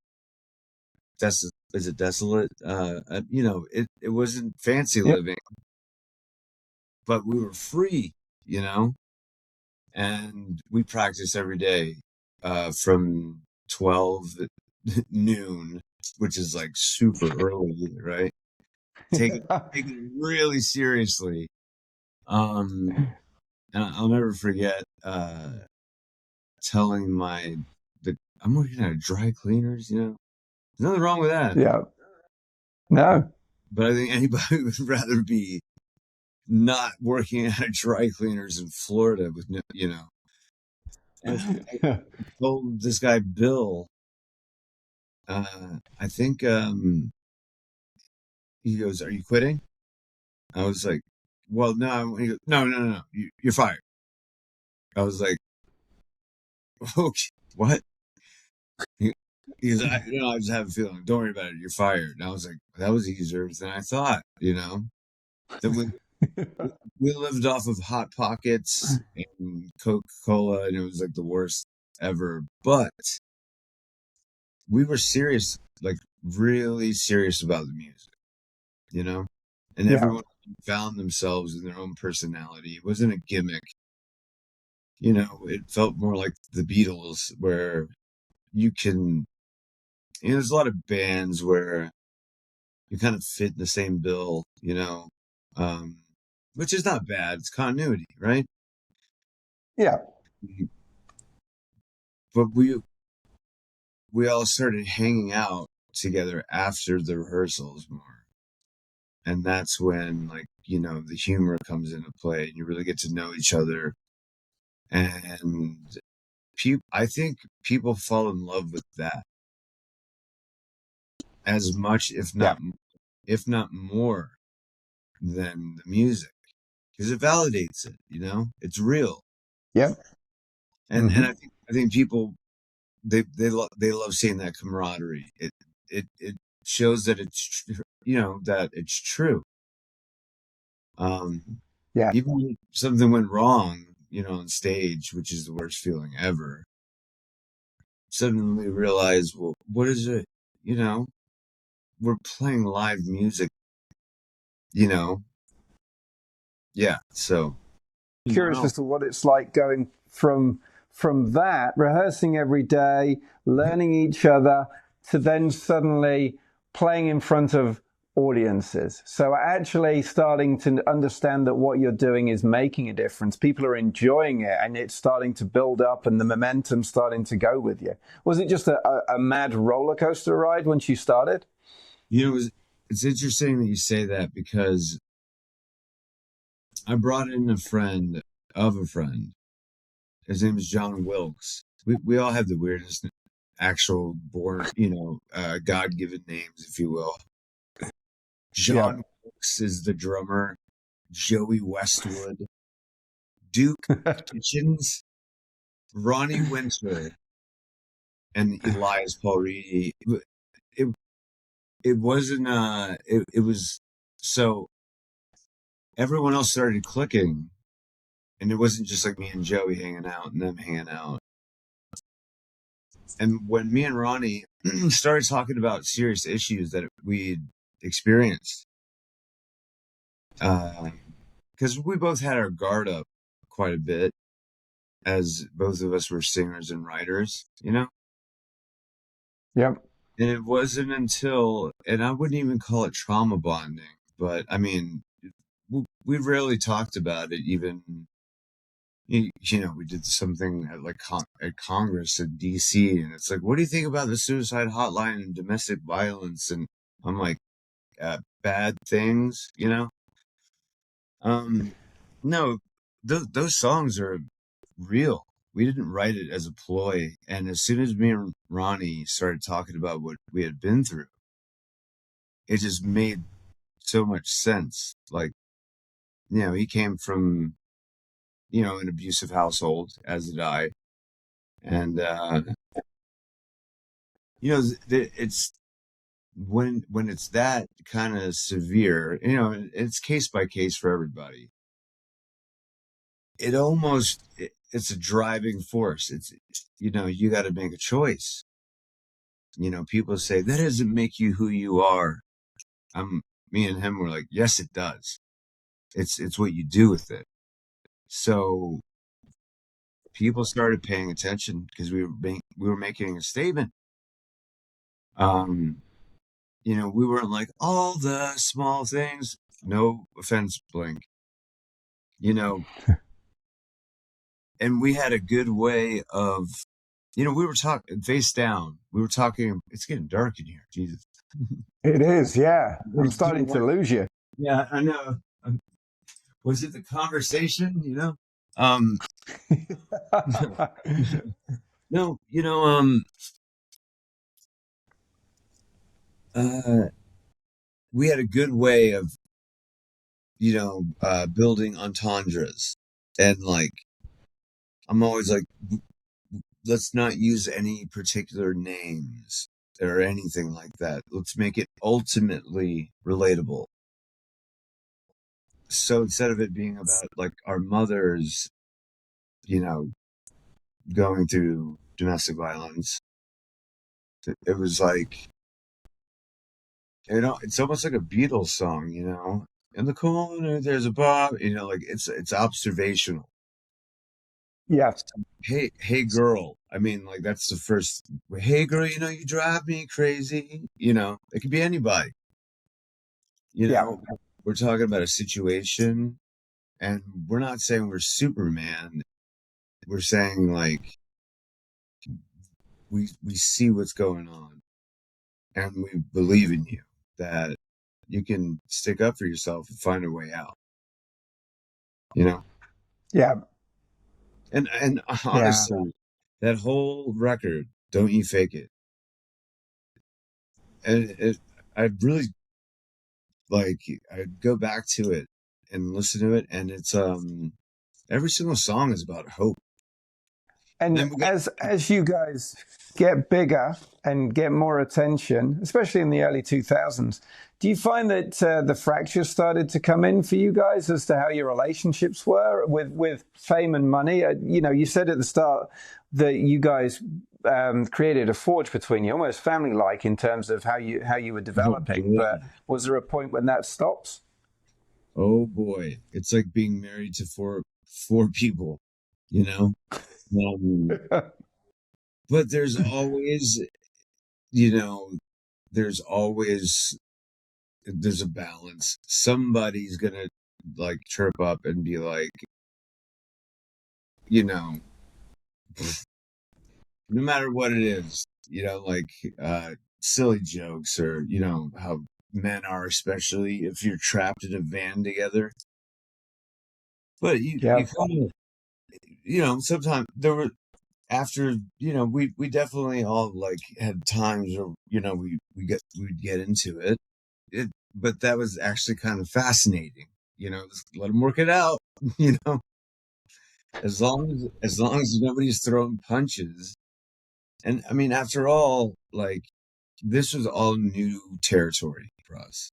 Speaker 1: Is it desolate? It wasn't fancy
Speaker 3: Yep.
Speaker 1: living, but we were free, and we practiced every day from 12 noon, which is like super early, right? Take it really seriously. And I'll never forget telling I'm working at a dry cleaners, there's nothing wrong with that.
Speaker 3: Yeah. No.
Speaker 1: But I think anybody would rather be not working at a dry cleaners in Florida with no, And I told this guy Bill, I think he goes, "Are you quitting?" I was like, "Well, no." He goes, "No, no, no, no. You're fired." I was like, "Okay, what?" Because I just have a feeling, don't worry about it, you're fired. And I was like, that was easier than I thought, Then we lived off of Hot Pockets and Coca-Cola, and it was like the worst ever. But we were serious, like really serious about the music, you know? And
Speaker 3: Yeah.
Speaker 1: everyone found themselves in their own personality. It wasn't a gimmick. It felt more like the Beatles, where you can, there's a lot of bands where you kind of fit in the same bill, um, which is not bad. It's continuity, right?
Speaker 3: Yeah.
Speaker 1: But we all started hanging out together after the rehearsals more. And that's when, like, the humor comes into play and you really get to know each other. And I think people fall in love with that as much,
Speaker 3: Yeah.
Speaker 1: if not more than the music, because it validates it, it's real.
Speaker 3: Yeah.
Speaker 1: And I think people, they love seeing that camaraderie. It shows that that it's true.
Speaker 3: Yeah.
Speaker 1: Even when something went wrong, on stage, which is the worst feeling ever, suddenly realize, well, what is it? We're playing live music, you know? Yeah. So,
Speaker 3: Curious
Speaker 1: wow.
Speaker 3: as to what it's like going from that, rehearsing every day, learning each other, to then suddenly playing in front of audiences. So actually starting to understand that what you're doing is making a difference. People are enjoying it and it's starting to build up and the momentum starting to go with you. Was it just a mad roller coaster ride once you started?
Speaker 1: It's interesting that you say that, because I brought in a friend of a friend. His name is John Wilkes. We all have the weirdest actual born, God-given names, if you will.
Speaker 3: Yeah.
Speaker 1: John Wilkes is the drummer. Joey Westwood, Duke Kitchens, Ronnie Winter, and Elias Reidy. It it wasn't it was so everyone else started clicking, and it wasn't just like me and Joey hanging out and them hanging out. And when me and Ronnie started talking about serious issues that we'd experienced, because we both had our guard up quite a bit, as both of us were singers and writers,
Speaker 3: Yep.
Speaker 1: And it wasn't until, and I wouldn't even call it trauma bonding, but I mean, we rarely talked about it. Even, we did something at at Congress in DC, and it's like, what do you think about the suicide hotline and domestic violence? And I'm like, bad things, No, those songs are real. We didn't write it as a ploy. And as soon as me and Ronnie started talking about what we had been through, it just made so much sense. Like, he came from, an abusive household, as did I. And, it's when it's that kind of severe, it's case by case for everybody. It's a driving force. It's, you got to make a choice. People say that doesn't make you who you are. Me and him were like, yes, it does. It's what you do with it. So people started paying attention because we were making a statement. We weren't like all the small things. No offense, Blink. And we had a good way of, we were talking face down. We were talking. It's getting dark in here. Jesus.
Speaker 3: It is, yeah. I'm starting to lose you.
Speaker 1: Yeah, I know. Was it the conversation? Um, no, we had a good way of, building entendres, and like, I'm always like, let's not use any particular names or anything like that. Let's make it ultimately relatable. So instead of it being about like our mothers, you know, going through domestic violence, it was like, you know, it's almost like a Beatles song, you know. In the corner, there's a bar, you know, like it's observational.
Speaker 3: Yeah.
Speaker 1: Hey, girl. I mean, like that's the first. Hey, girl, you know, you drive me crazy. You know, it could be anybody. You
Speaker 3: Yeah.
Speaker 1: know, we're talking about a situation, and we're not saying we're Superman. We're saying like we see what's going on, and we believe in you that you can stick up for yourself and find a way out. You know,
Speaker 3: Yeah.
Speaker 1: and
Speaker 3: Yeah.
Speaker 1: honestly, that whole record, "Don't You Fake It," and I really like I'd go back to it and listen to it, and it's every single song is about hope. And
Speaker 3: And
Speaker 1: then we got
Speaker 3: as you guys get bigger and get more attention, especially in the early 2000s, do you find that the fractures started to come in for you guys as to how your relationships were with fame and money? You know, you said at the start that you guys created a forge between you, almost family-like in terms of how you were developing. But was there a point when that stops?
Speaker 1: oh boy, it's like being married to four people, you know. Um, but there's always, you know, there's always there's a balance. Somebody's gonna like chirp up and be like, you know, no matter what it is, you know, like silly jokes or you know how men are, especially if you're trapped in a van together. But you
Speaker 3: Yeah.
Speaker 1: kind of, you know, sometimes there were after, you know, we definitely all like had times where, you know, we'd get into it. But that was actually kind of fascinating, you know, just let them work it out, you know, as long as nobody's throwing punches. And I mean, after all, like this was all new territory for us,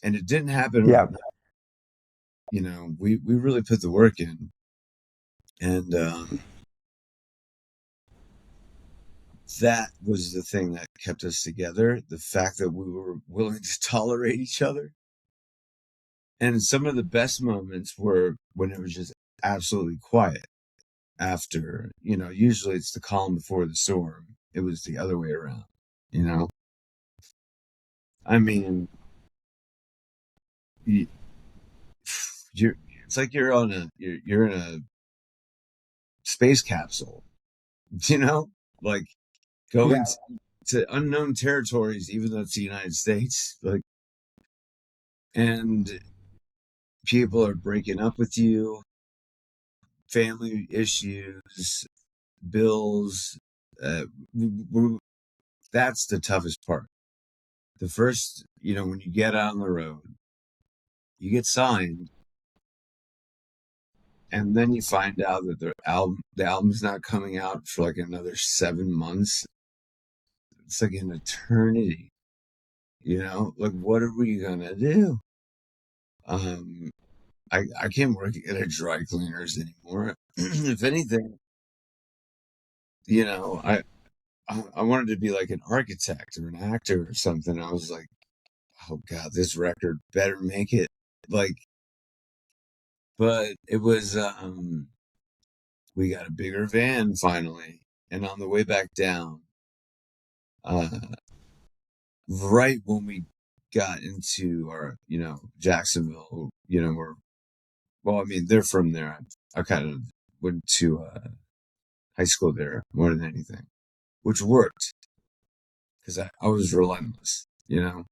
Speaker 1: and it didn't happen
Speaker 3: Yeah.
Speaker 1: overnight. You know, we really put the work in, and that was the thing that kept us together. The fact that we were willing to tolerate each other. And some of the best moments were when it was just absolutely quiet after, you know, usually it's the calm before the storm. It was the other way around, you know? I mean, you, you're, it's like you're in a space capsule, you know? Like going
Speaker 3: Yeah.
Speaker 1: to unknown territories, even though it's the United States, like, and people are breaking up with you, family issues, bills. Uh, that's the toughest part. The first, you know, when you get out on the road, you get signed, and then you find out that the album's not coming out for like another 7 months. It's like an eternity, you know. Like, what are we gonna do? Um, I can't work at a dry cleaners anymore. If anything, you know, I wanted to be like an architect or an actor or something. I was like, oh God, this record better make it. Like, but it was, we got a bigger van finally. And on the way back down, uh, right when we got into our, you know, Jacksonville, you know, well, I mean, they're from there. I kind of went to high school there more than anything, which worked because I was relentless, you know,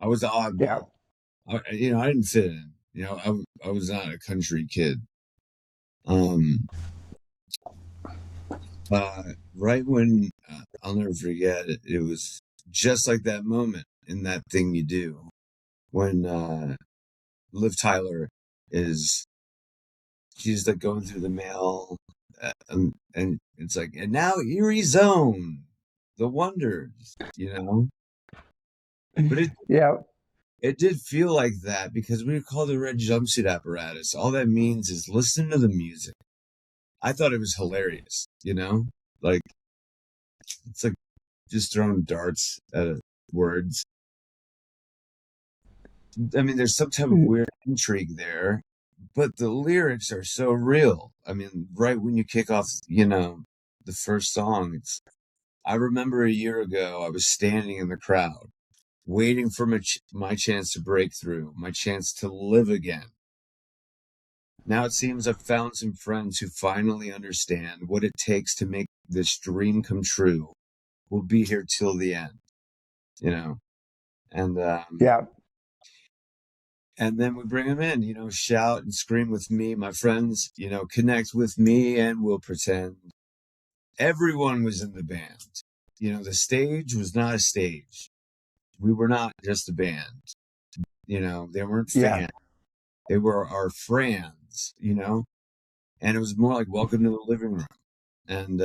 Speaker 1: I was the
Speaker 3: Yeah.
Speaker 1: oddball. You know, I didn't fit in, you know, I was not a country kid. Um, right when I'll never forget it, it was just like that moment in That Thing You Do when Liv Tyler is she's like going through the mail and it's like, and now Erie Zone, the wonders, but
Speaker 3: Yeah.
Speaker 1: it did feel like that because we were called the Red Jumpsuit Apparatus. All that means is listen to the music. I thought it was hilarious, like it's like just throwing darts at words. I mean, there's some type of weird intrigue there, but the lyrics are so real. I mean, right when you kick off, the first song, I remember a year ago, I was standing in the crowd, waiting for my chance to break through, my chance to live again. Now it seems I've found some friends who finally understand what it takes to make this dream come true. We'll be here till the end, and
Speaker 3: Yeah.
Speaker 1: and then we bring them in, shout and scream with me, my friends, connect with me, and we'll pretend. Everyone was in the band. The stage was not a stage. We were not just a band. They weren't fans.
Speaker 3: Yeah.
Speaker 1: They were our friends, and it was more like welcome to the living room. And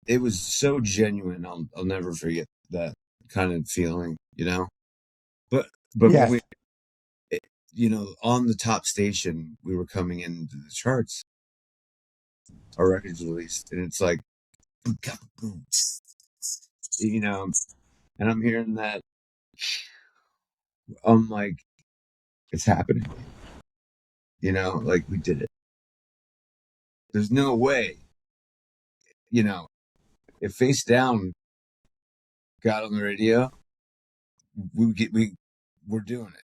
Speaker 1: it was so genuine. I'll never forget that kind of feeling, But when
Speaker 3: Yes.
Speaker 1: on the top station, we were coming into the charts. Our records released, and it's like, and I'm hearing that. I'm like, it's happening. Like we did it. There's no way. If Face Down got on the radio, we're doing it.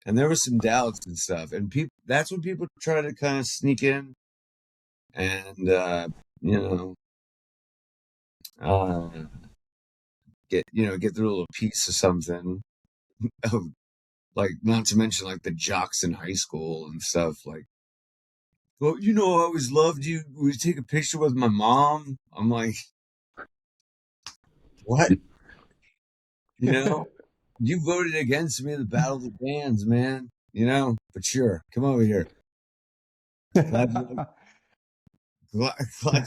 Speaker 1: And there was some doubts and stuff, and that's when people try to kind of sneak in and get their little piece of something. Like, not to mention like the jocks in high school and stuff. Like, well, I always loved you. We take a picture with my mom. I'm like, what? You voted against me in the Battle of the Bands, man. But sure, come over here. Glad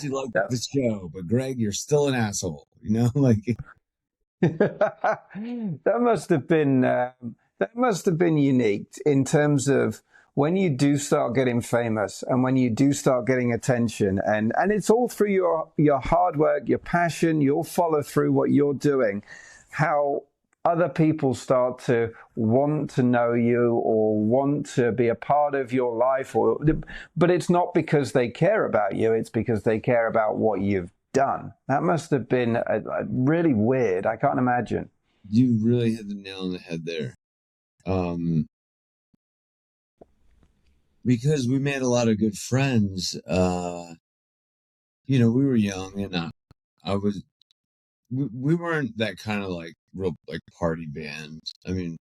Speaker 1: you like the show, but Greg, you're still an asshole. Like
Speaker 3: That must have been unique in terms of when you do start getting famous and when you do start getting attention, and it's all through your hard work, your passion, you'll follow through what you're doing, how other people start to want to know you or want to be a part of your life, but it's not because they care about you, it's because they care about what you've done. That must have been a really weird. I can't imagine.
Speaker 1: You really hit the nail on the head there. Because we made a lot of good friends. We were young, and we weren't that kind of like real like party band. I mean,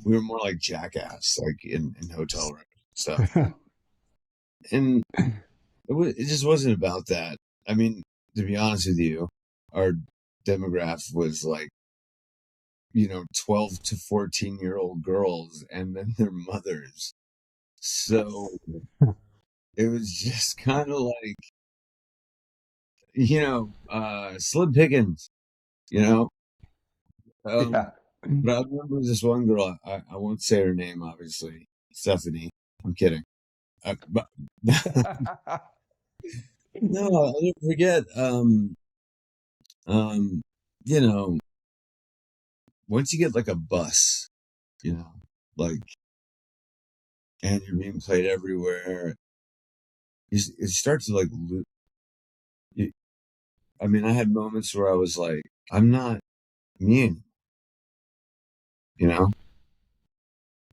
Speaker 1: we were more like Jackass, like in hotel rooms and stuff. And it just wasn't about that. I mean, to be honest with you, our demographic was like, 12 to 14-year-old girls and then their mothers. So it was just kind of like, slim pickings,
Speaker 3: Yeah.
Speaker 1: But I remember this one girl, I won't say her name, obviously, Stephanie. I'm kidding. But no, I'll never forget. Once you get like a bus, like, and you're being played everywhere, it starts to like. I mean, I had moments where I was like, I'm not me,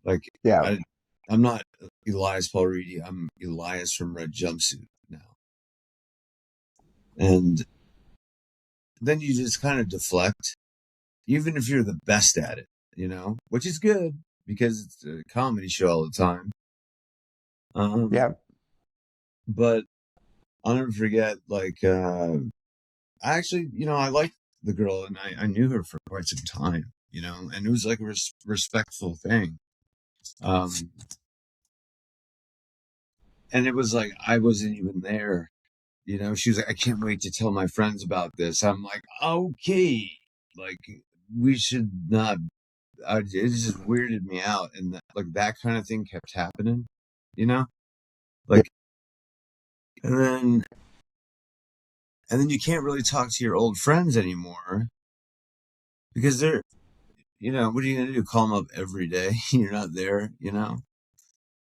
Speaker 1: like,
Speaker 3: Yeah.
Speaker 1: I'm not Elias Reidy. I'm Elias from Red Jumpsuit now. And then you just kind of deflect, even if you're the best at it, which is good because it's a comedy show all the time.
Speaker 3: Yeah.
Speaker 1: But I'll never forget, like, I actually, I liked the girl and I knew her for quite some time, and it was like a respectful thing. and it was like, I wasn't even there. She was like, I can't wait to tell my friends about this. I'm like, okay, like we should not. It just weirded me out, and that kind of thing kept happening, you know, like, and then you can't really talk to your old friends anymore because they're, what are you gonna do? Call them up every day? You're not there,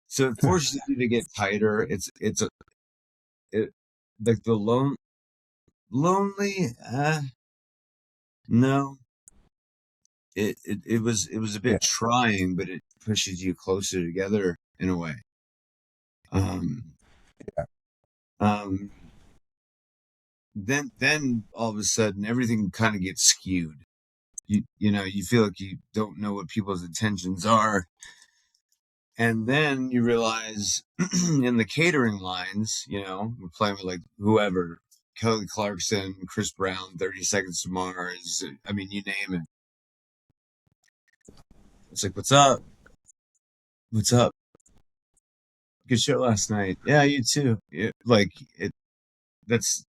Speaker 1: So it forces you to get tighter. It like the lonely. No, it was a
Speaker 3: Yeah.
Speaker 1: bit trying, but it pushes you closer together in a way. Um,
Speaker 3: Yeah.
Speaker 1: Then all of a sudden everything kind of gets skewed. You feel like you don't know what people's intentions are, and then you realize in the catering lines, we're playing with like whoever, Kelly Clarkson, Chris Brown, 30 Seconds to Mars. I mean, you name it. It's like, what's up? What's up? Good show last night. Yeah, you too. Like it. That's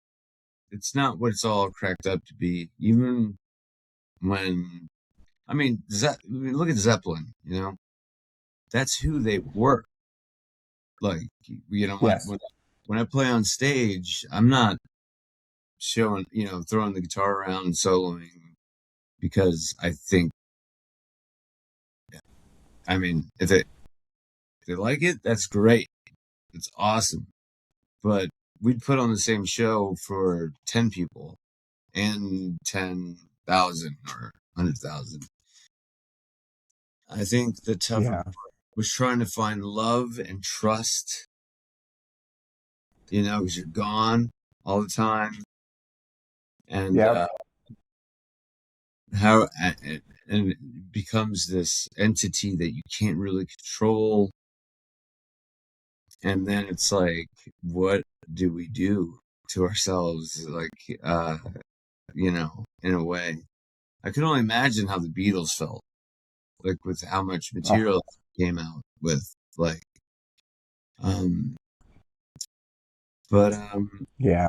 Speaker 1: It's not what it's all cracked up to be. Even when, look at Zeppelin. That's who they were. Like,
Speaker 3: Yes.
Speaker 1: when I play on stage, I'm not showing, throwing the guitar around and soloing because I think, if they like it, that's great. It's awesome. But we'd put on the same show for 10 people and 10,000 or 100,000. I think the tougher
Speaker 3: Yeah.
Speaker 1: part was trying to find love and trust, because you're gone all the time. And
Speaker 3: Yeah.
Speaker 1: how and it becomes this entity that you can't really control. And then it's like, what do we do to ourselves? Like, in a way. I can only imagine how the Beatles felt, like with how much
Speaker 3: Oh,
Speaker 1: material came out with, like, but
Speaker 3: yeah.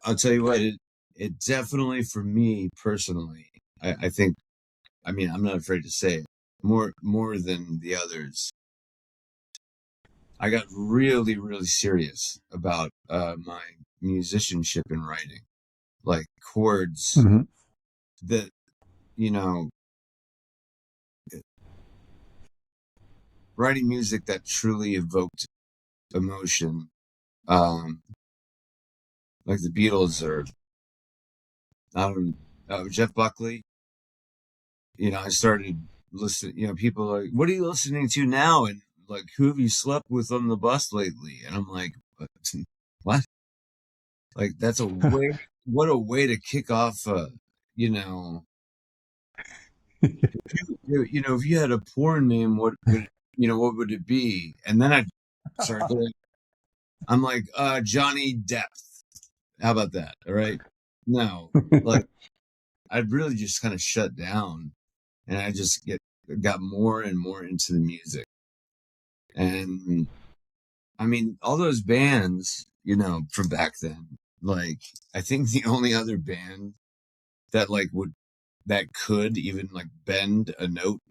Speaker 1: I'll tell you what, it definitely, for me personally, I think, I'm not afraid to say it, more than the others. I got really, really serious about my musicianship in writing, like chords
Speaker 3: Hmm.
Speaker 1: that, you know, writing music that truly evoked emotion, um, like the Beatles or Jeff Buckley. I started listening. People are like, "What are you listening to now?" And like, "Who have you slept with on the bus lately?" And I'm like, "What?" Like, that's a way. What a way to kick off. You know, if you had a porn name, what would it be? And then I started going. I'm like, Johnny Depp. How about that? All right. No, like, I really just kind of shut down, and I just got more and more into the music. And all those bands, from back then, like, I think the only other band that that could even like bend a note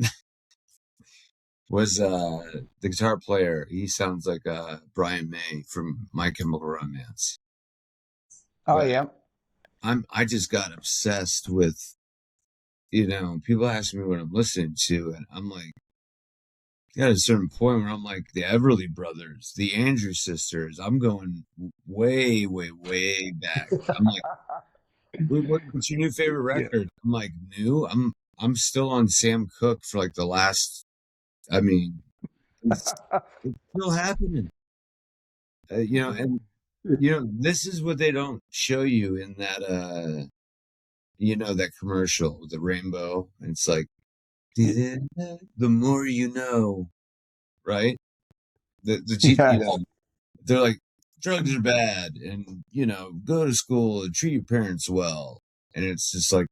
Speaker 1: was the guitar player. He sounds like Brian May from My Chemical Romance.
Speaker 3: Oh,
Speaker 1: But
Speaker 3: yeah.
Speaker 1: I just got obsessed with, people ask me what I'm listening to, and I'm like, at a certain point where I'm like, the Everly Brothers, the Andrew Sisters. I'm going way, way, way back. I'm like, what's your new favorite
Speaker 3: Yeah.
Speaker 1: record? I'm like, new. I'm still on Sam Cooke for like the last. I mean, it's still happening. And this is what they don't show you in that. That commercial with the rainbow. And it's like, the more you know, right?
Speaker 3: Yes.
Speaker 1: They're like, drugs are bad, and go to school and treat your parents well. And it's just like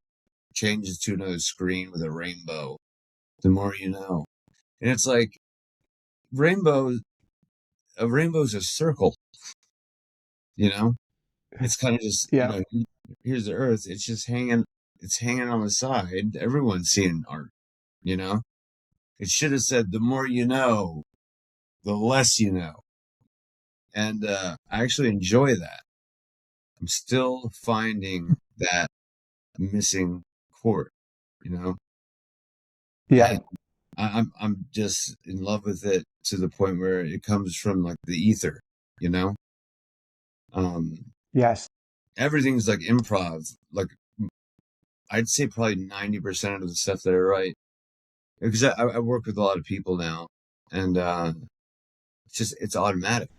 Speaker 1: changes to another screen with a rainbow. The more you know. And it's like, rainbow, a rainbow's a circle, you know? It's kind of just, you
Speaker 3: Yeah.
Speaker 1: know, here's the earth. It's hanging on the side. Everyone's seeing art, you know? It should have said, the more you know, the less you know. And I actually enjoy that. I'm still finding that missing chord, you know?
Speaker 3: Yeah.
Speaker 1: And I'm just in love with it to the point where it comes from like the ether, you know? Um,
Speaker 3: Yes.
Speaker 1: everything's like improv. Like I'd say probably 90% of the stuff that I write, because I work with a lot of people now, and it's automatic.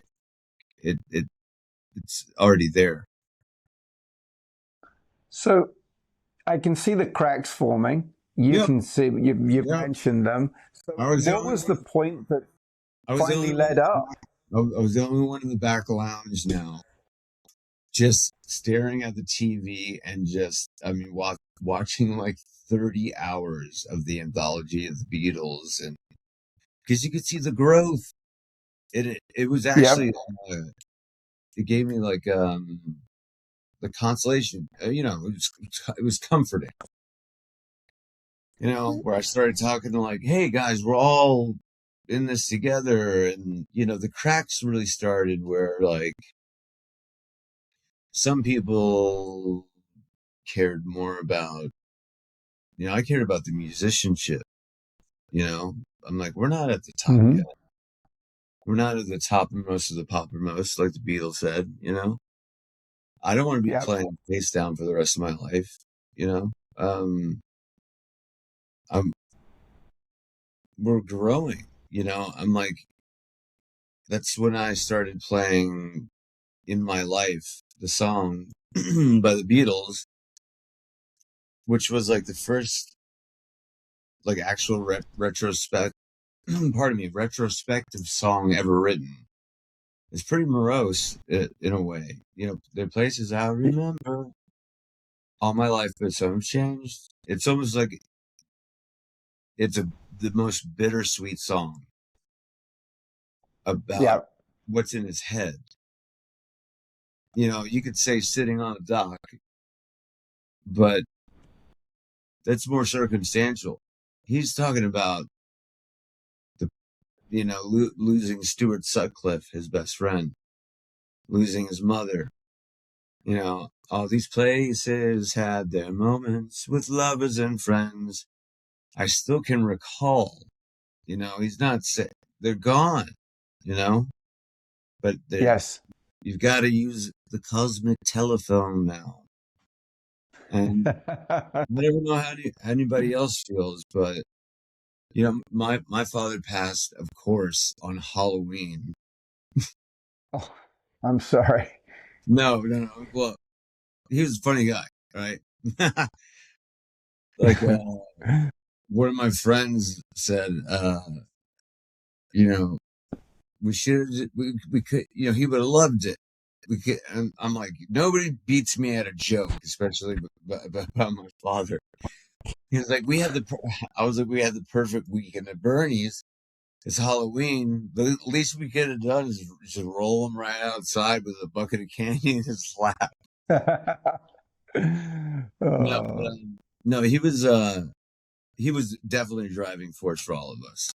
Speaker 1: It's already there.
Speaker 3: So I can see the cracks forming. You
Speaker 1: Yep.
Speaker 3: can see you've
Speaker 1: Yeah.
Speaker 3: mentioned them. So
Speaker 1: I was the
Speaker 3: what
Speaker 1: only
Speaker 3: was the
Speaker 1: one.
Speaker 3: point that
Speaker 1: I was the
Speaker 3: finally
Speaker 1: only
Speaker 3: led
Speaker 1: one.
Speaker 3: up?
Speaker 1: I was the only one in the back lounge now, just staring at the TV and just, I mean, watching like 30 hours of the anthology of the Beatles, and because you could see the growth. It was actually,
Speaker 3: Yep.
Speaker 1: it gave me like the consolation. You know, it was comforting. You know, where I started talking to like, hey guys, we're all in this together, and you know, the cracks really started where like some people cared more about, you know, I cared about the musicianship. You know, I'm like, we're not at the top
Speaker 3: Hmm.
Speaker 1: yet. We're not at the toppermost of the poppermost, like the Beatles said. You know, I don't want to be
Speaker 3: Yep.
Speaker 1: playing bass down for the rest of my life. You know, I'm we're growing. You know, I'm like, that's when I started playing In My Life, the song by the Beatles, which was like the first like actual retrospect pardon me, retrospective song ever written. It's pretty morose in a way. You know, there are places I remember all my life, but some changed. It's almost like the most bittersweet song about
Speaker 3: Yep.
Speaker 1: what's in his head. You know, you could say sitting on a dock, but that's more circumstantial. He's talking about the, you know, losing Stuart Sutcliffe, his best friend, losing his mother. You know, all these places had their moments with lovers and friends. I still can recall, you know, he's not sick. They're gone, you know, but
Speaker 3: Yes.
Speaker 1: you've got to use the cosmic telephone now. And I never know how anybody else feels, but you know, my father passed, of course, on Halloween.
Speaker 3: Oh, I'm sorry.
Speaker 1: No. Well, he was a funny guy, right? Like one of my friends said, you know, we could, you know, he would have loved it. We could, and I'm like, nobody beats me at a joke, especially about my father. He was like, I was like, we had the perfect weekend at Bernie's. It's Halloween. The least we could have done is just roll him right outside with a bucket of candy in his lap. No, but,
Speaker 3: Oh,
Speaker 1: no, he was definitely a driving force for all of us.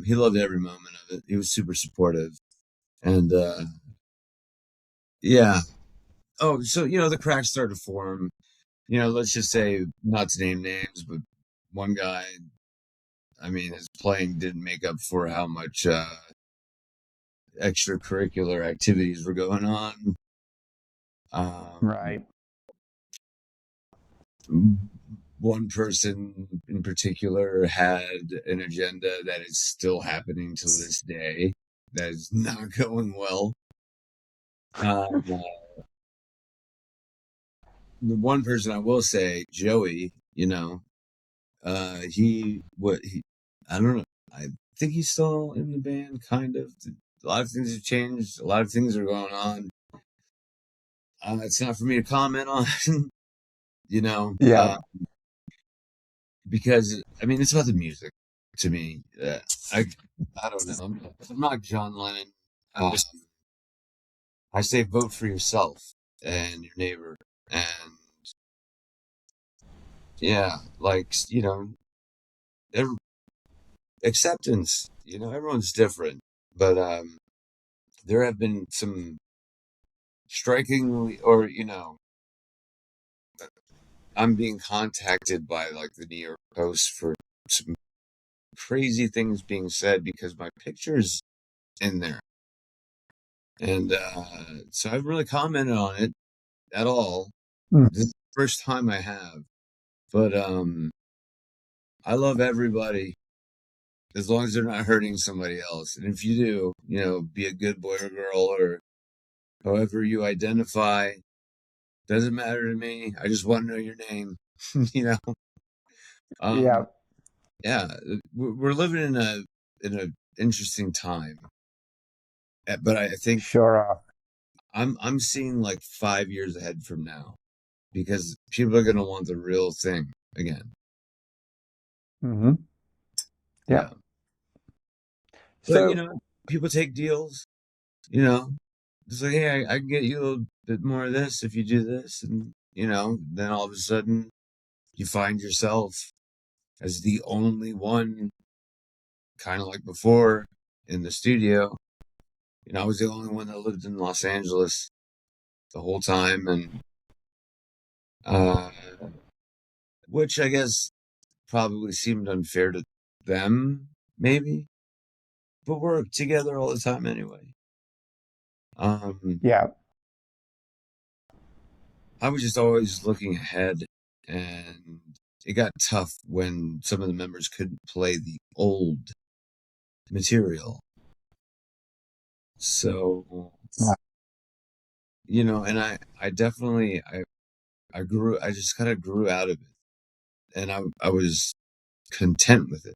Speaker 1: He loved every moment of it. He was super supportive, and yeah. Oh, so you know, the cracks started to form. You know, let's just say, not to name names, but one guy, I mean, his playing didn't make up for how much extracurricular activities were going on. Um,
Speaker 3: right.
Speaker 1: one person in particular had an agenda that is still happening to this day. That is not going well. The one person I will say, Joey, you know, I don't know. I think he's still in the band, kind of. A lot of things have changed. A lot of things are going on. It's not for me to comment on, you know,
Speaker 3: Yeah.
Speaker 1: because I mean, it's about the music. to me. I don't know. I'm not John Lennon. Um, I say vote for yourself and your neighbor, and yeah, like ev- acceptance. Everyone's different, but there have been some strikingly, or I'm being contacted by like the New York Post for some crazy things being said because my picture's in there. And so I haven't really commented on it at all.
Speaker 3: Mm.
Speaker 1: This is the first time I have. But I love everybody as long as they're not hurting somebody else. And if you do, be a good boy or girl or however you identify. Doesn't matter to me. I just want to know your name. you know.
Speaker 3: Yeah,
Speaker 1: Um, yeah, we're living in a interesting time. But I think
Speaker 3: sure are.
Speaker 1: I'm seeing like 5 years ahead from now because people are gonna want the real thing again.
Speaker 3: Hmm. Yeah.
Speaker 1: Yeah. But
Speaker 3: So,
Speaker 1: people take deals, you know. It's like, hey, I can get you a little bit more of this if you do this, and then all of a sudden you find yourself as the only one, kind of like before in the studio. I was the only one that lived in Los Angeles the whole time, and uh, which I guess probably seemed unfair to them, maybe, but we're together all the time anyway. Um,
Speaker 3: yeah,
Speaker 1: I was just always looking ahead, and it got tough when some of the members couldn't play the old material. So,
Speaker 3: right.
Speaker 1: and I definitely, I just kind of grew out of it, and I was content with it.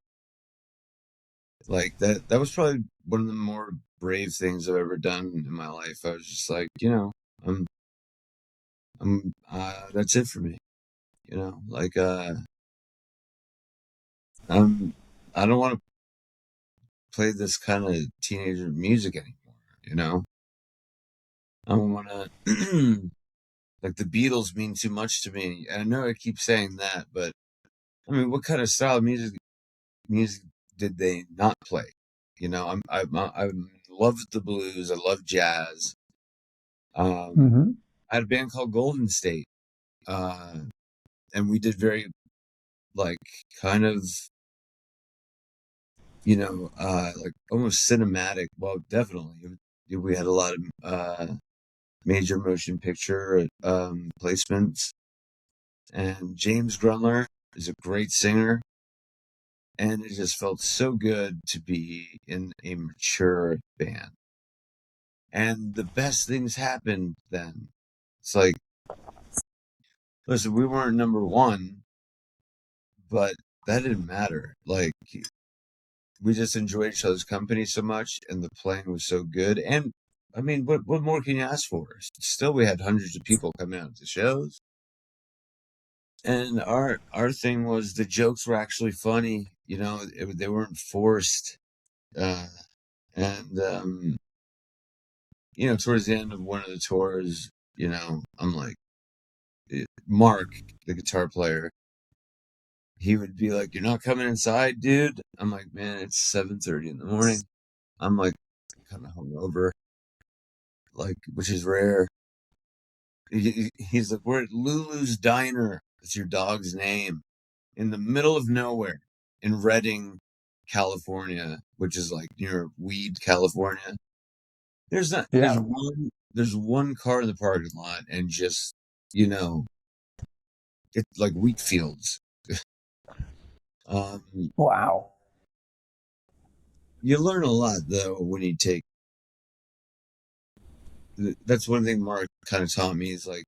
Speaker 1: Like that was probably one of the more brave things I've ever done in my life. I was just like, I'm, that's it for me. Like, I don't want to play this kind of teenager music anymore. I don't want to, like the Beatles mean too much to me. And I know I keep saying that, but I mean, what kind of style of music did they not play? I love the blues. I love jazz. Um,
Speaker 3: Hmm.
Speaker 1: I had a band called Golden State, uh, and we did very like kind of like almost cinematic. Well, definitely, we had a lot of major motion picture placements, and James Grunler is a great singer, and it just felt so good to be in a mature band. And the best things happened then. It's like, listen, we weren't number one, but that didn't matter. Like, we just enjoyed each other's company so much, and the playing was so good. And I mean, what more can you ask for? Still, we had hundreds of people coming out to shows, and our thing was the jokes were actually funny. They weren't forced. Uh, and towards the end of one of the tours, I'm like, Mark, the guitar player, he would be like, "You're not coming inside, dude." I'm like, "Man, it's 7:30 in the morning." I'm like, kind of hungover, like, which is rare. He's like, "We're at Lulu's Diner. It's your dog's name, in the middle of nowhere in Redding, California, which is like near Weed, California. There's not. There's
Speaker 3: Yeah.
Speaker 1: one car in the parking lot, and just you know, it's like wheat fields. Um,
Speaker 3: Wow.
Speaker 1: you learn a lot though when you take. That's one thing Mark kind of taught me is like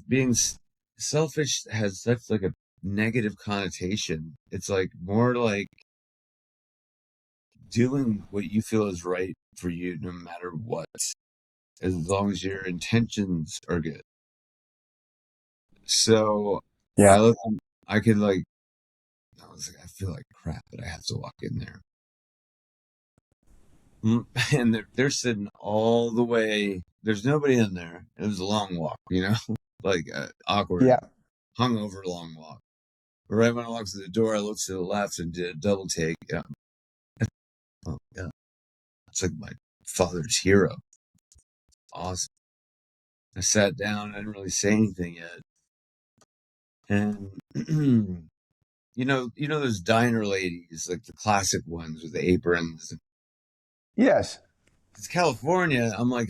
Speaker 1: being selfish has such like a negative connotation. It's like more like doing what you feel is right for you no matter what, as long as your intentions are good. So
Speaker 3: Yeah.
Speaker 1: I look, I could like, I was like, feel like crap, but I have to walk in there. And they're sitting all the way. There's nobody in there. It was a long walk, like awkward,
Speaker 3: Yeah.
Speaker 1: hungover long walk. But right when I walked to the door, I looked to the left and did a double take. Yeah. Oh, yeah. It's like my father's hero. Awesome. I sat down. I didn't really say anything yet. And those diner ladies, like the classic ones with the aprons.
Speaker 3: Yes.
Speaker 1: It's California. I'm like,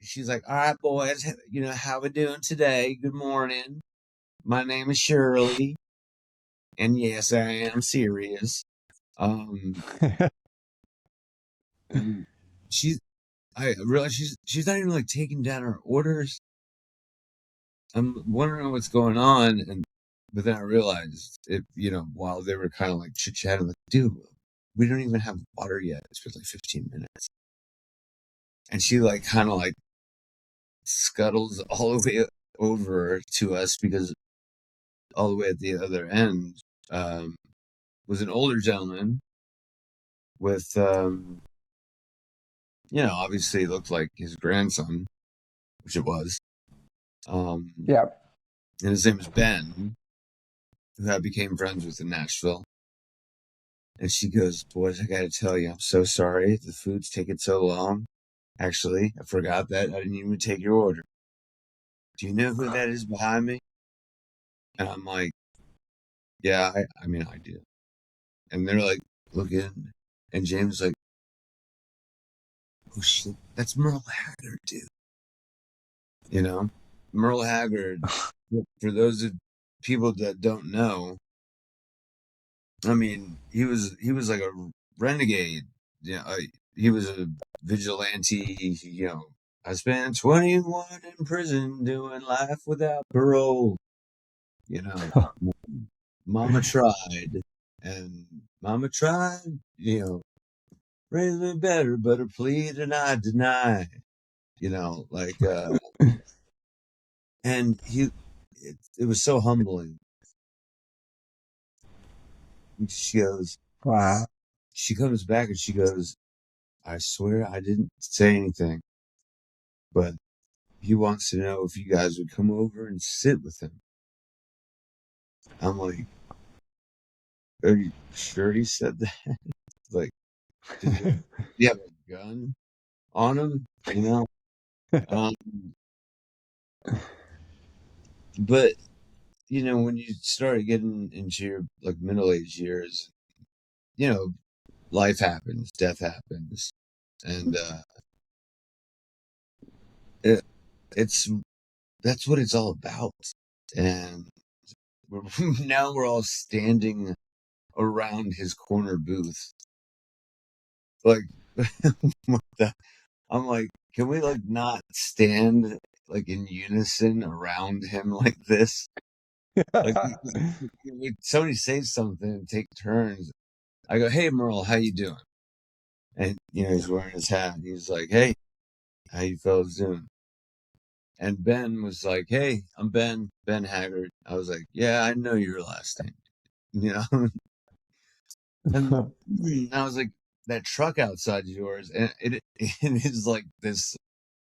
Speaker 1: she's like, all right, boys, how we doing today? Good morning. My name is Shirley. And yes, I am serious. And I realize she's not even like taking down her orders. I'm wondering what's going on, but then I realized it. While they were kind of like chit chatting, like, dude, we don't even have water yet. It's been like 15 minutes, and she like kind of like scuttles all the way over to us because all the way at the other end was an older gentleman with obviously looked like his grandson, which it was.
Speaker 3: Yeah.
Speaker 1: And his name is Ben, who I became friends with in Nashville. And she goes, boys, I gotta tell you, I'm so sorry. The food's taking so long. Actually, I forgot that. I didn't even take your order. Do you know who that is behind me? And I'm like, yeah, I mean, I do. And they're like, looking. And James is like, oh shit, that's Merle Haggard, dude. Merle Haggard, for those of people that don't know, I mean, he was like a renegade. Yeah, he was a vigilante. I spent 21 in prison doing life without parole. Mama tried, and Mama tried. Raise me better, but her plea did not deny. Like, and it was so humbling. She goes,
Speaker 3: Wow.
Speaker 1: she comes back and she goes, I swear I didn't say anything, but he wants to know if you guys would come over and sit with him. I'm like, are you sure he said that? Like, did you have a gun on him? Um, but when you start getting into your like middle-aged years, life happens, death happens, and it's that's what it's all about. And now we're all standing around his corner booth, like, I'm like, can we like not stand like in unison around him like this? Like, somebody says something and take turns. I go, hey Merle, how you doing? And he's wearing his hat. He's like, hey, how you fellas doing? And Ben was like, hey, I'm Ben Haggard. I was like, yeah, I know your last name. And I was like, that truck outside yours, and it is like this.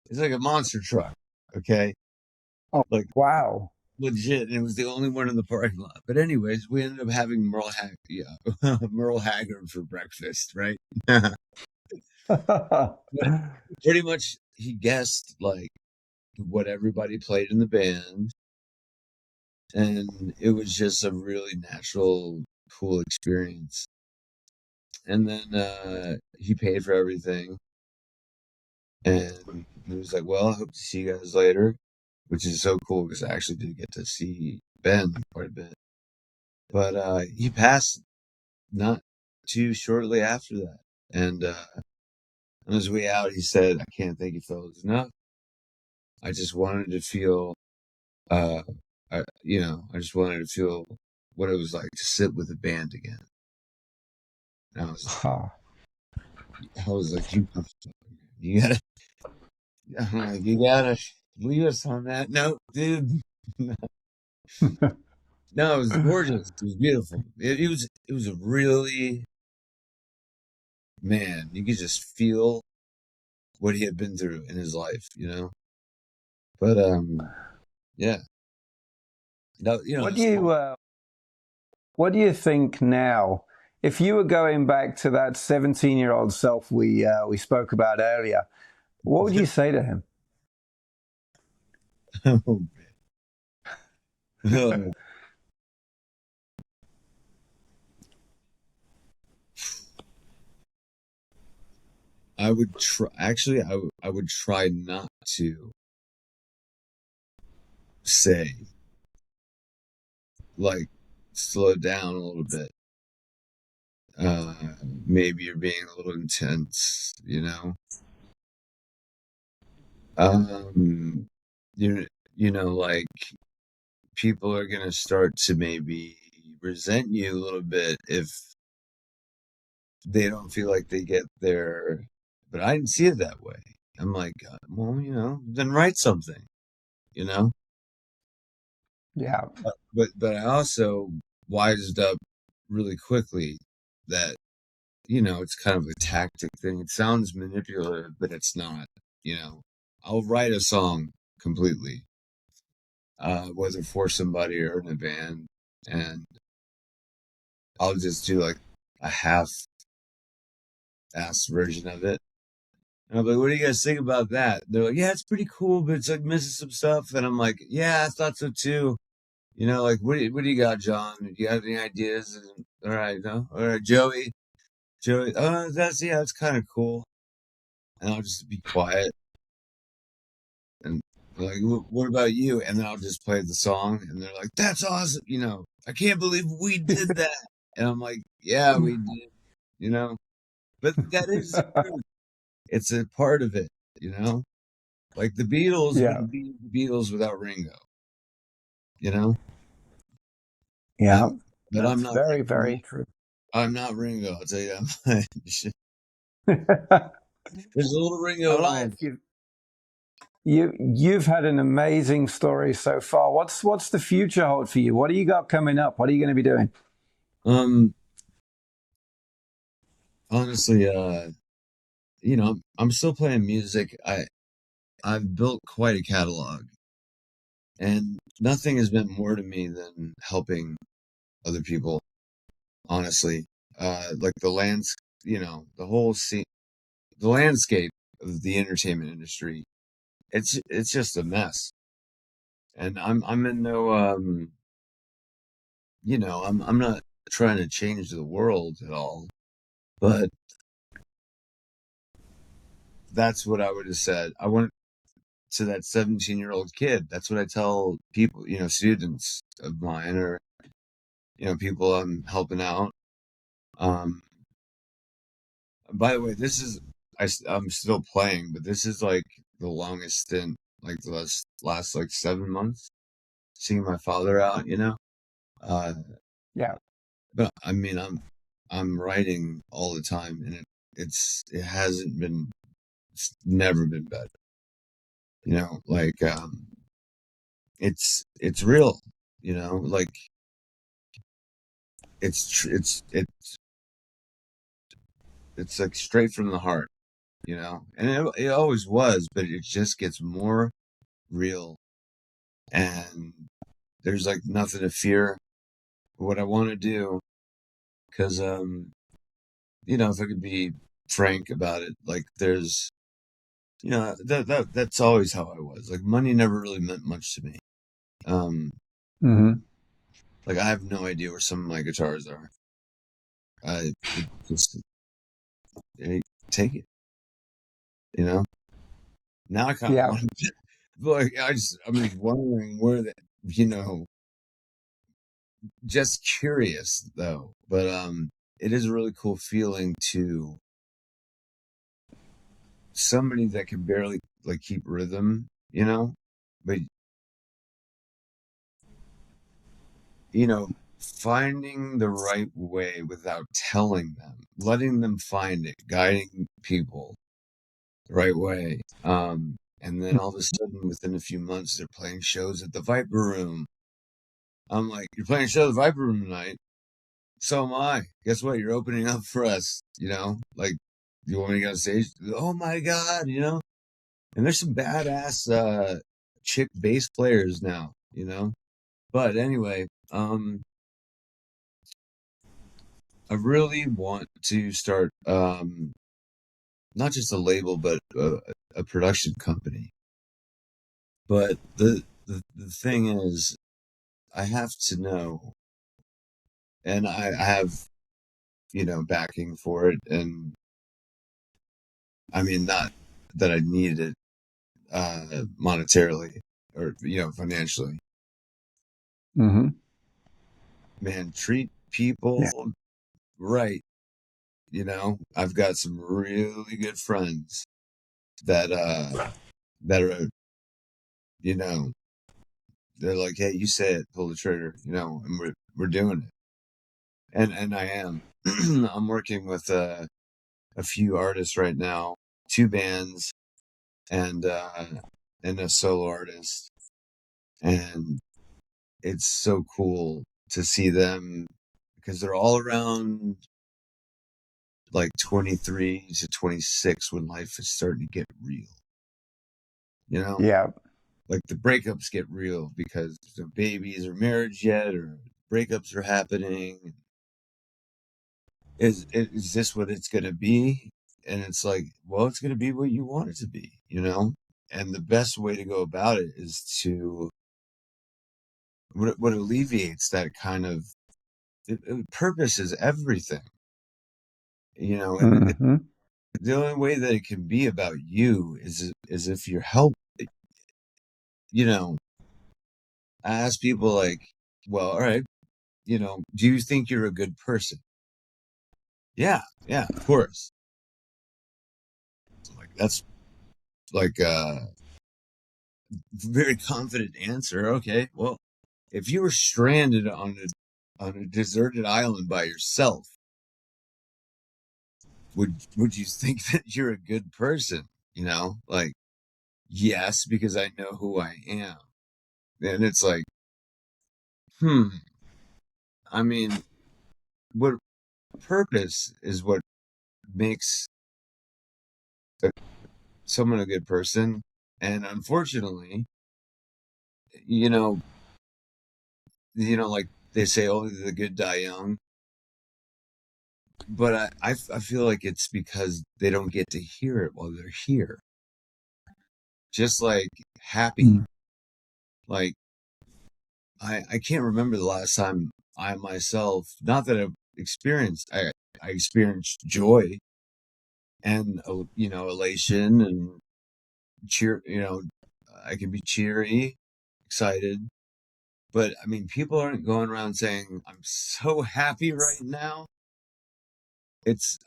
Speaker 1: It's like a monster truck, okay?
Speaker 3: Oh,
Speaker 1: Like,
Speaker 3: wow.
Speaker 1: legit, and it was the only one in the parking lot. But anyways, we ended up having Merle Haggard for breakfast, right? Pretty much, he guessed like what everybody played in the band, and it was just a really natural, cool experience. And then he paid for everything, and he was like, "Well, I hope to see you guys later," which is so cool because I actually did get to see Ben quite a bit. But he passed not too shortly after that, and on his way out, he said, "I can't thank you fellas enough. I just wanted to feel, uh, I just wanted to feel what it was like to sit with a band again." And I was like, you gotta, I'm like, you gotta leave us on that note, dude. No, it was gorgeous. It was beautiful. It was a really, man, you could just feel what he had been through in his life, you know? But yeah. No,
Speaker 3: What do
Speaker 1: it's cool.
Speaker 3: you think now? If you were going back to that 17-year-old self we spoke about earlier, what would you say to him?
Speaker 1: Oh, I would try. Actually, I would try not to say, like, slow down a little bit. Uh, Maybe you're being a little intense, you know. Um, you like people are gonna start to maybe resent you a little bit if they don't feel like they get their. But I didn't see it that way. I'm like, well, then write something, you know.
Speaker 3: Yeah,
Speaker 1: But I also wised up really quickly that it's kind of a tactic thing. It sounds manipulative, but it's not. You know, I'll write a song completely, whether for somebody or in a band, and I'll just do like a half-assed version of it. And I'm like, "What do you guys think about that?" They're like, "Yeah, it's pretty cool, but it's like missing some stuff." And I'm like, "Yeah, I thought so too." Like, what do you got, John? Do you have any ideas? And, all right, no, all right, Joey. Oh, that's kind of cool. And I'll just be quiet and be like, what about you? And then I'll just play the song, and they're like, "That's awesome!" I can't believe we did that. And I'm like, "Yeah, we did." You know, but that is the truth. It's a part of it. You know, like the Beatles
Speaker 3: yeah,
Speaker 1: wouldn't be the Beatles without Ringo. You know,
Speaker 3: yeah.
Speaker 1: and but I'm
Speaker 3: That's
Speaker 1: not
Speaker 3: very,
Speaker 1: Ringo.
Speaker 3: very true.
Speaker 1: I'm not Ringo. I'll tell you that much. There's a little Ringo at home.
Speaker 3: Elias, you've had an amazing story so far. What's the future hold for you? What do you got coming up? What are you going to be doing?
Speaker 1: Um, Honestly, I'm still playing music. I've built quite a catalog, and nothing has meant more to me than helping other people. Honestly, like the whole scene, the landscape of the entertainment industry. It's just a mess, and I'm in no I'm not trying to change the world at all, but that's what I would have said. I want to that 17-year-old kid. That's what I tell people, students of mine or, people I'm helping out. Um, by the way, I'm still playing, but this is like the longest stint, like the last like 7 months, seeing my father out, uh,
Speaker 3: Yeah,
Speaker 1: but I mean, I'm writing all the time and it's never been better, like, it's real, like it's like straight from the heart, and it always was, but it just gets more real, and there's like nothing to fear. What I want to do, because if I could be frank about it, like there's that's always how I was. Like money never really meant much to me. Um,
Speaker 3: hmm
Speaker 1: like I have no idea where some of my guitars are. I it just I take it, you know. Now I kind of
Speaker 3: yeah,
Speaker 1: want to, like I'm just wondering where just curious though. But it is a really cool feeling to somebody that can barely like keep rhythm, but finding the right way without telling them, letting them find it, guiding people the right way. And then all of a sudden, within a few months, they're playing shows at the Viper Room, I'm like, you're playing a show at the Viper Room tonight. So am I. Guess what? You're opening up for us, like, you want me to get on stage? Oh my God, and there's some badass, chick bass players now, but anyway, I really want to start, not just a label, but a production company. But the thing is, I have to know, and I have, backing for it. And I mean, not that I need it, monetarily or, financially.
Speaker 3: Mm-hmm.
Speaker 1: Man, treat people right. I've got some really good friends that are, you know, they're like, hey, you say it, pull the trigger, and we're doing it. And I am. I'm working with a few artists right now, 2 bands and a solo artist. And it's so cool to see them because they're all around like 23 to 26 when life is starting to get real.
Speaker 3: Yeah.
Speaker 1: Like the breakups get real because there's no babies or marriage yet, or breakups are happening. Is this what it's going to be? And it's like, well, it's going to be what you want it to be, And the best way to go about it is to what alleviates that kind of purpose is everything, and
Speaker 3: Mm-hmm.
Speaker 1: the only way that it can be about you is if you're help. I ask people like, well, all right, do you think you're a good person? Yeah, of course. Like that's like a very confident answer. Okay, well, if you were stranded on a deserted island by yourself, would you think that you're a good person? Like, yes, because I know who I am. And it's like, I mean, what purpose is what makes someone a good person. And unfortunately, you know, like they say, only the good die young. But I feel like it's because they don't get to hear it while they're here. Just like happy. Like, I can't remember the last time I myself, not that I experienced joy and, elation and cheer, I can be cheery, excited. But I mean, people aren't going around saying, I'm so happy right now.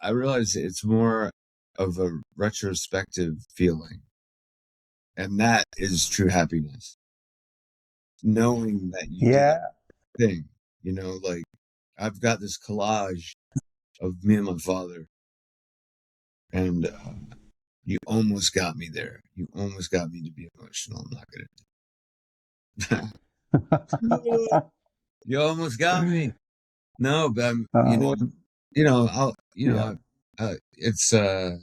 Speaker 1: I realize it's more of a retrospective feeling. And that is true happiness. Knowing that you did
Speaker 3: Yeah.
Speaker 1: that thing, like I've got this collage of me and my father, and you almost got me there. You almost got me to be emotional. I'm not gonna. You almost got me. No, but I'll,
Speaker 3: Yeah.
Speaker 1: it's that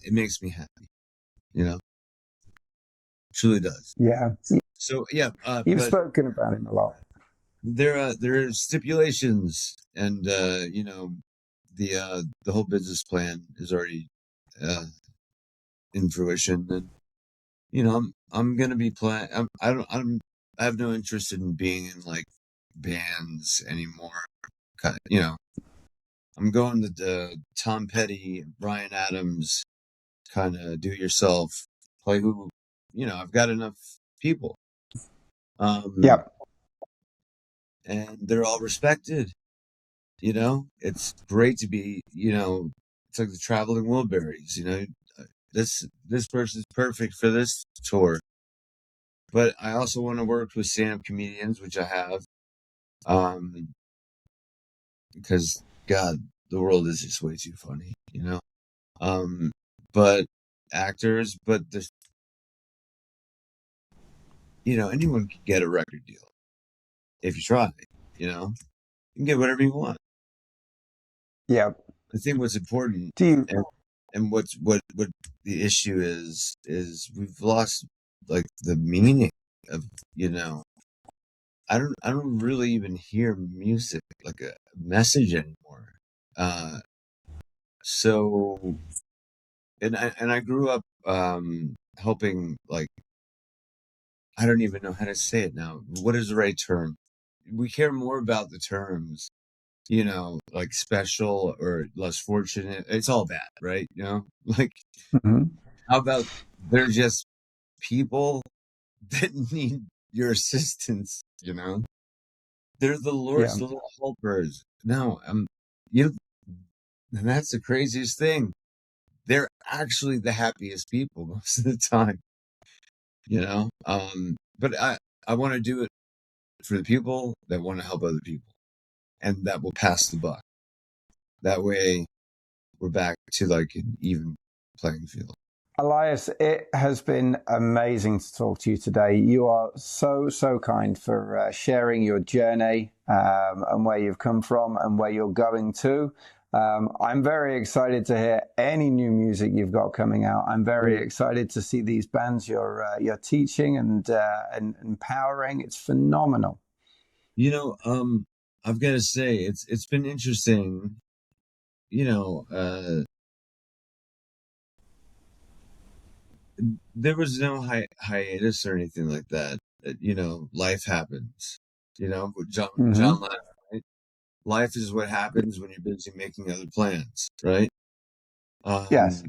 Speaker 1: it makes me happy. Truly does.
Speaker 3: Yeah.
Speaker 1: So yeah,
Speaker 3: You've
Speaker 1: but
Speaker 3: spoken about him a lot.
Speaker 1: there are stipulations, and the whole business plan is already in fruition, and I'm gonna be playing. I have no interest in being in like bands anymore. I'm going the Tom Petty, Brian Adams kind of do it yourself. Play who, I've got enough people, um,
Speaker 3: Yep.
Speaker 1: and they're all respected. It's great to be. It's like the traveling Wilburys. This person's perfect for this tour. But I also want to work with stand-up comedians, which I have, because God, the world is just way too funny, But actors, but anyone can get a record deal if you try. You can get whatever you want.
Speaker 3: Yeah.
Speaker 1: I think what's important, and what the issue is we've lost like the meaning of, I don't really even hear music like a message anymore. So, and I grew up helping, like, I don't even know how to say it now. What is the right term? We care more about the terms, like special or less fortunate. It's all bad, right? Like, how about they're just people that need your assistance, They're the Lord's little helpers. No, and that's the craziest thing. They're actually the happiest people most of the time, But I want to do it for the people that want to help other people, and that will pass the buck. That way, we're back to like an even playing field.
Speaker 3: Elias, it has been amazing to talk to you today. You are so, so kind for sharing your journey and where you've come from and where you're going to. I'm very excited to hear any new music you've got coming out. I'm very excited to see these bands you're teaching and empowering. It's phenomenal.
Speaker 1: I've got to say it's been interesting. There was no hiatus or anything like that. Life happens. With John Lennon, right? Life is what happens when you're busy making other plans, right?
Speaker 3: Yes.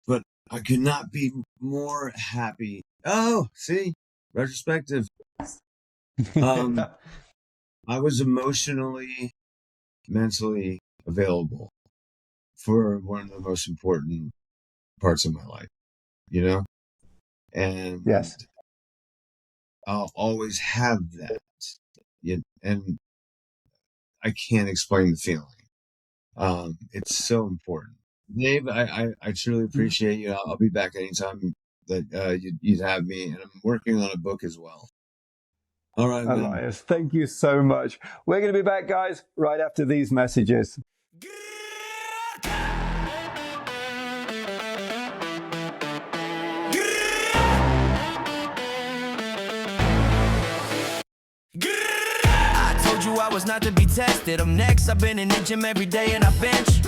Speaker 1: But I could not be more happy. Oh, see, retrospective. I was emotionally, mentally available for one of the most important parts of my life, and
Speaker 3: yes,
Speaker 1: I'll always have that. And I can't explain the feeling. It's so important. Dave, I truly appreciate you. I'll be back anytime that you'd have me, and I'm working on a book as well. All right,
Speaker 3: Elias, thank you so much. We're going to be back, guys, right after these messages.
Speaker 4: I told you I was not to be tested. I'm next. I've been in the gym every day and I bench.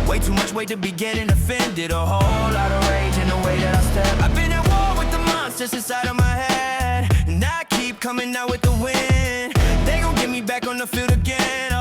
Speaker 4: Way too much weight to be getting offended. A whole lot of rage in the way that I step. I've been at war with the monsters inside of my head, and I keep coming out with the win. They gon' get me back on the field again.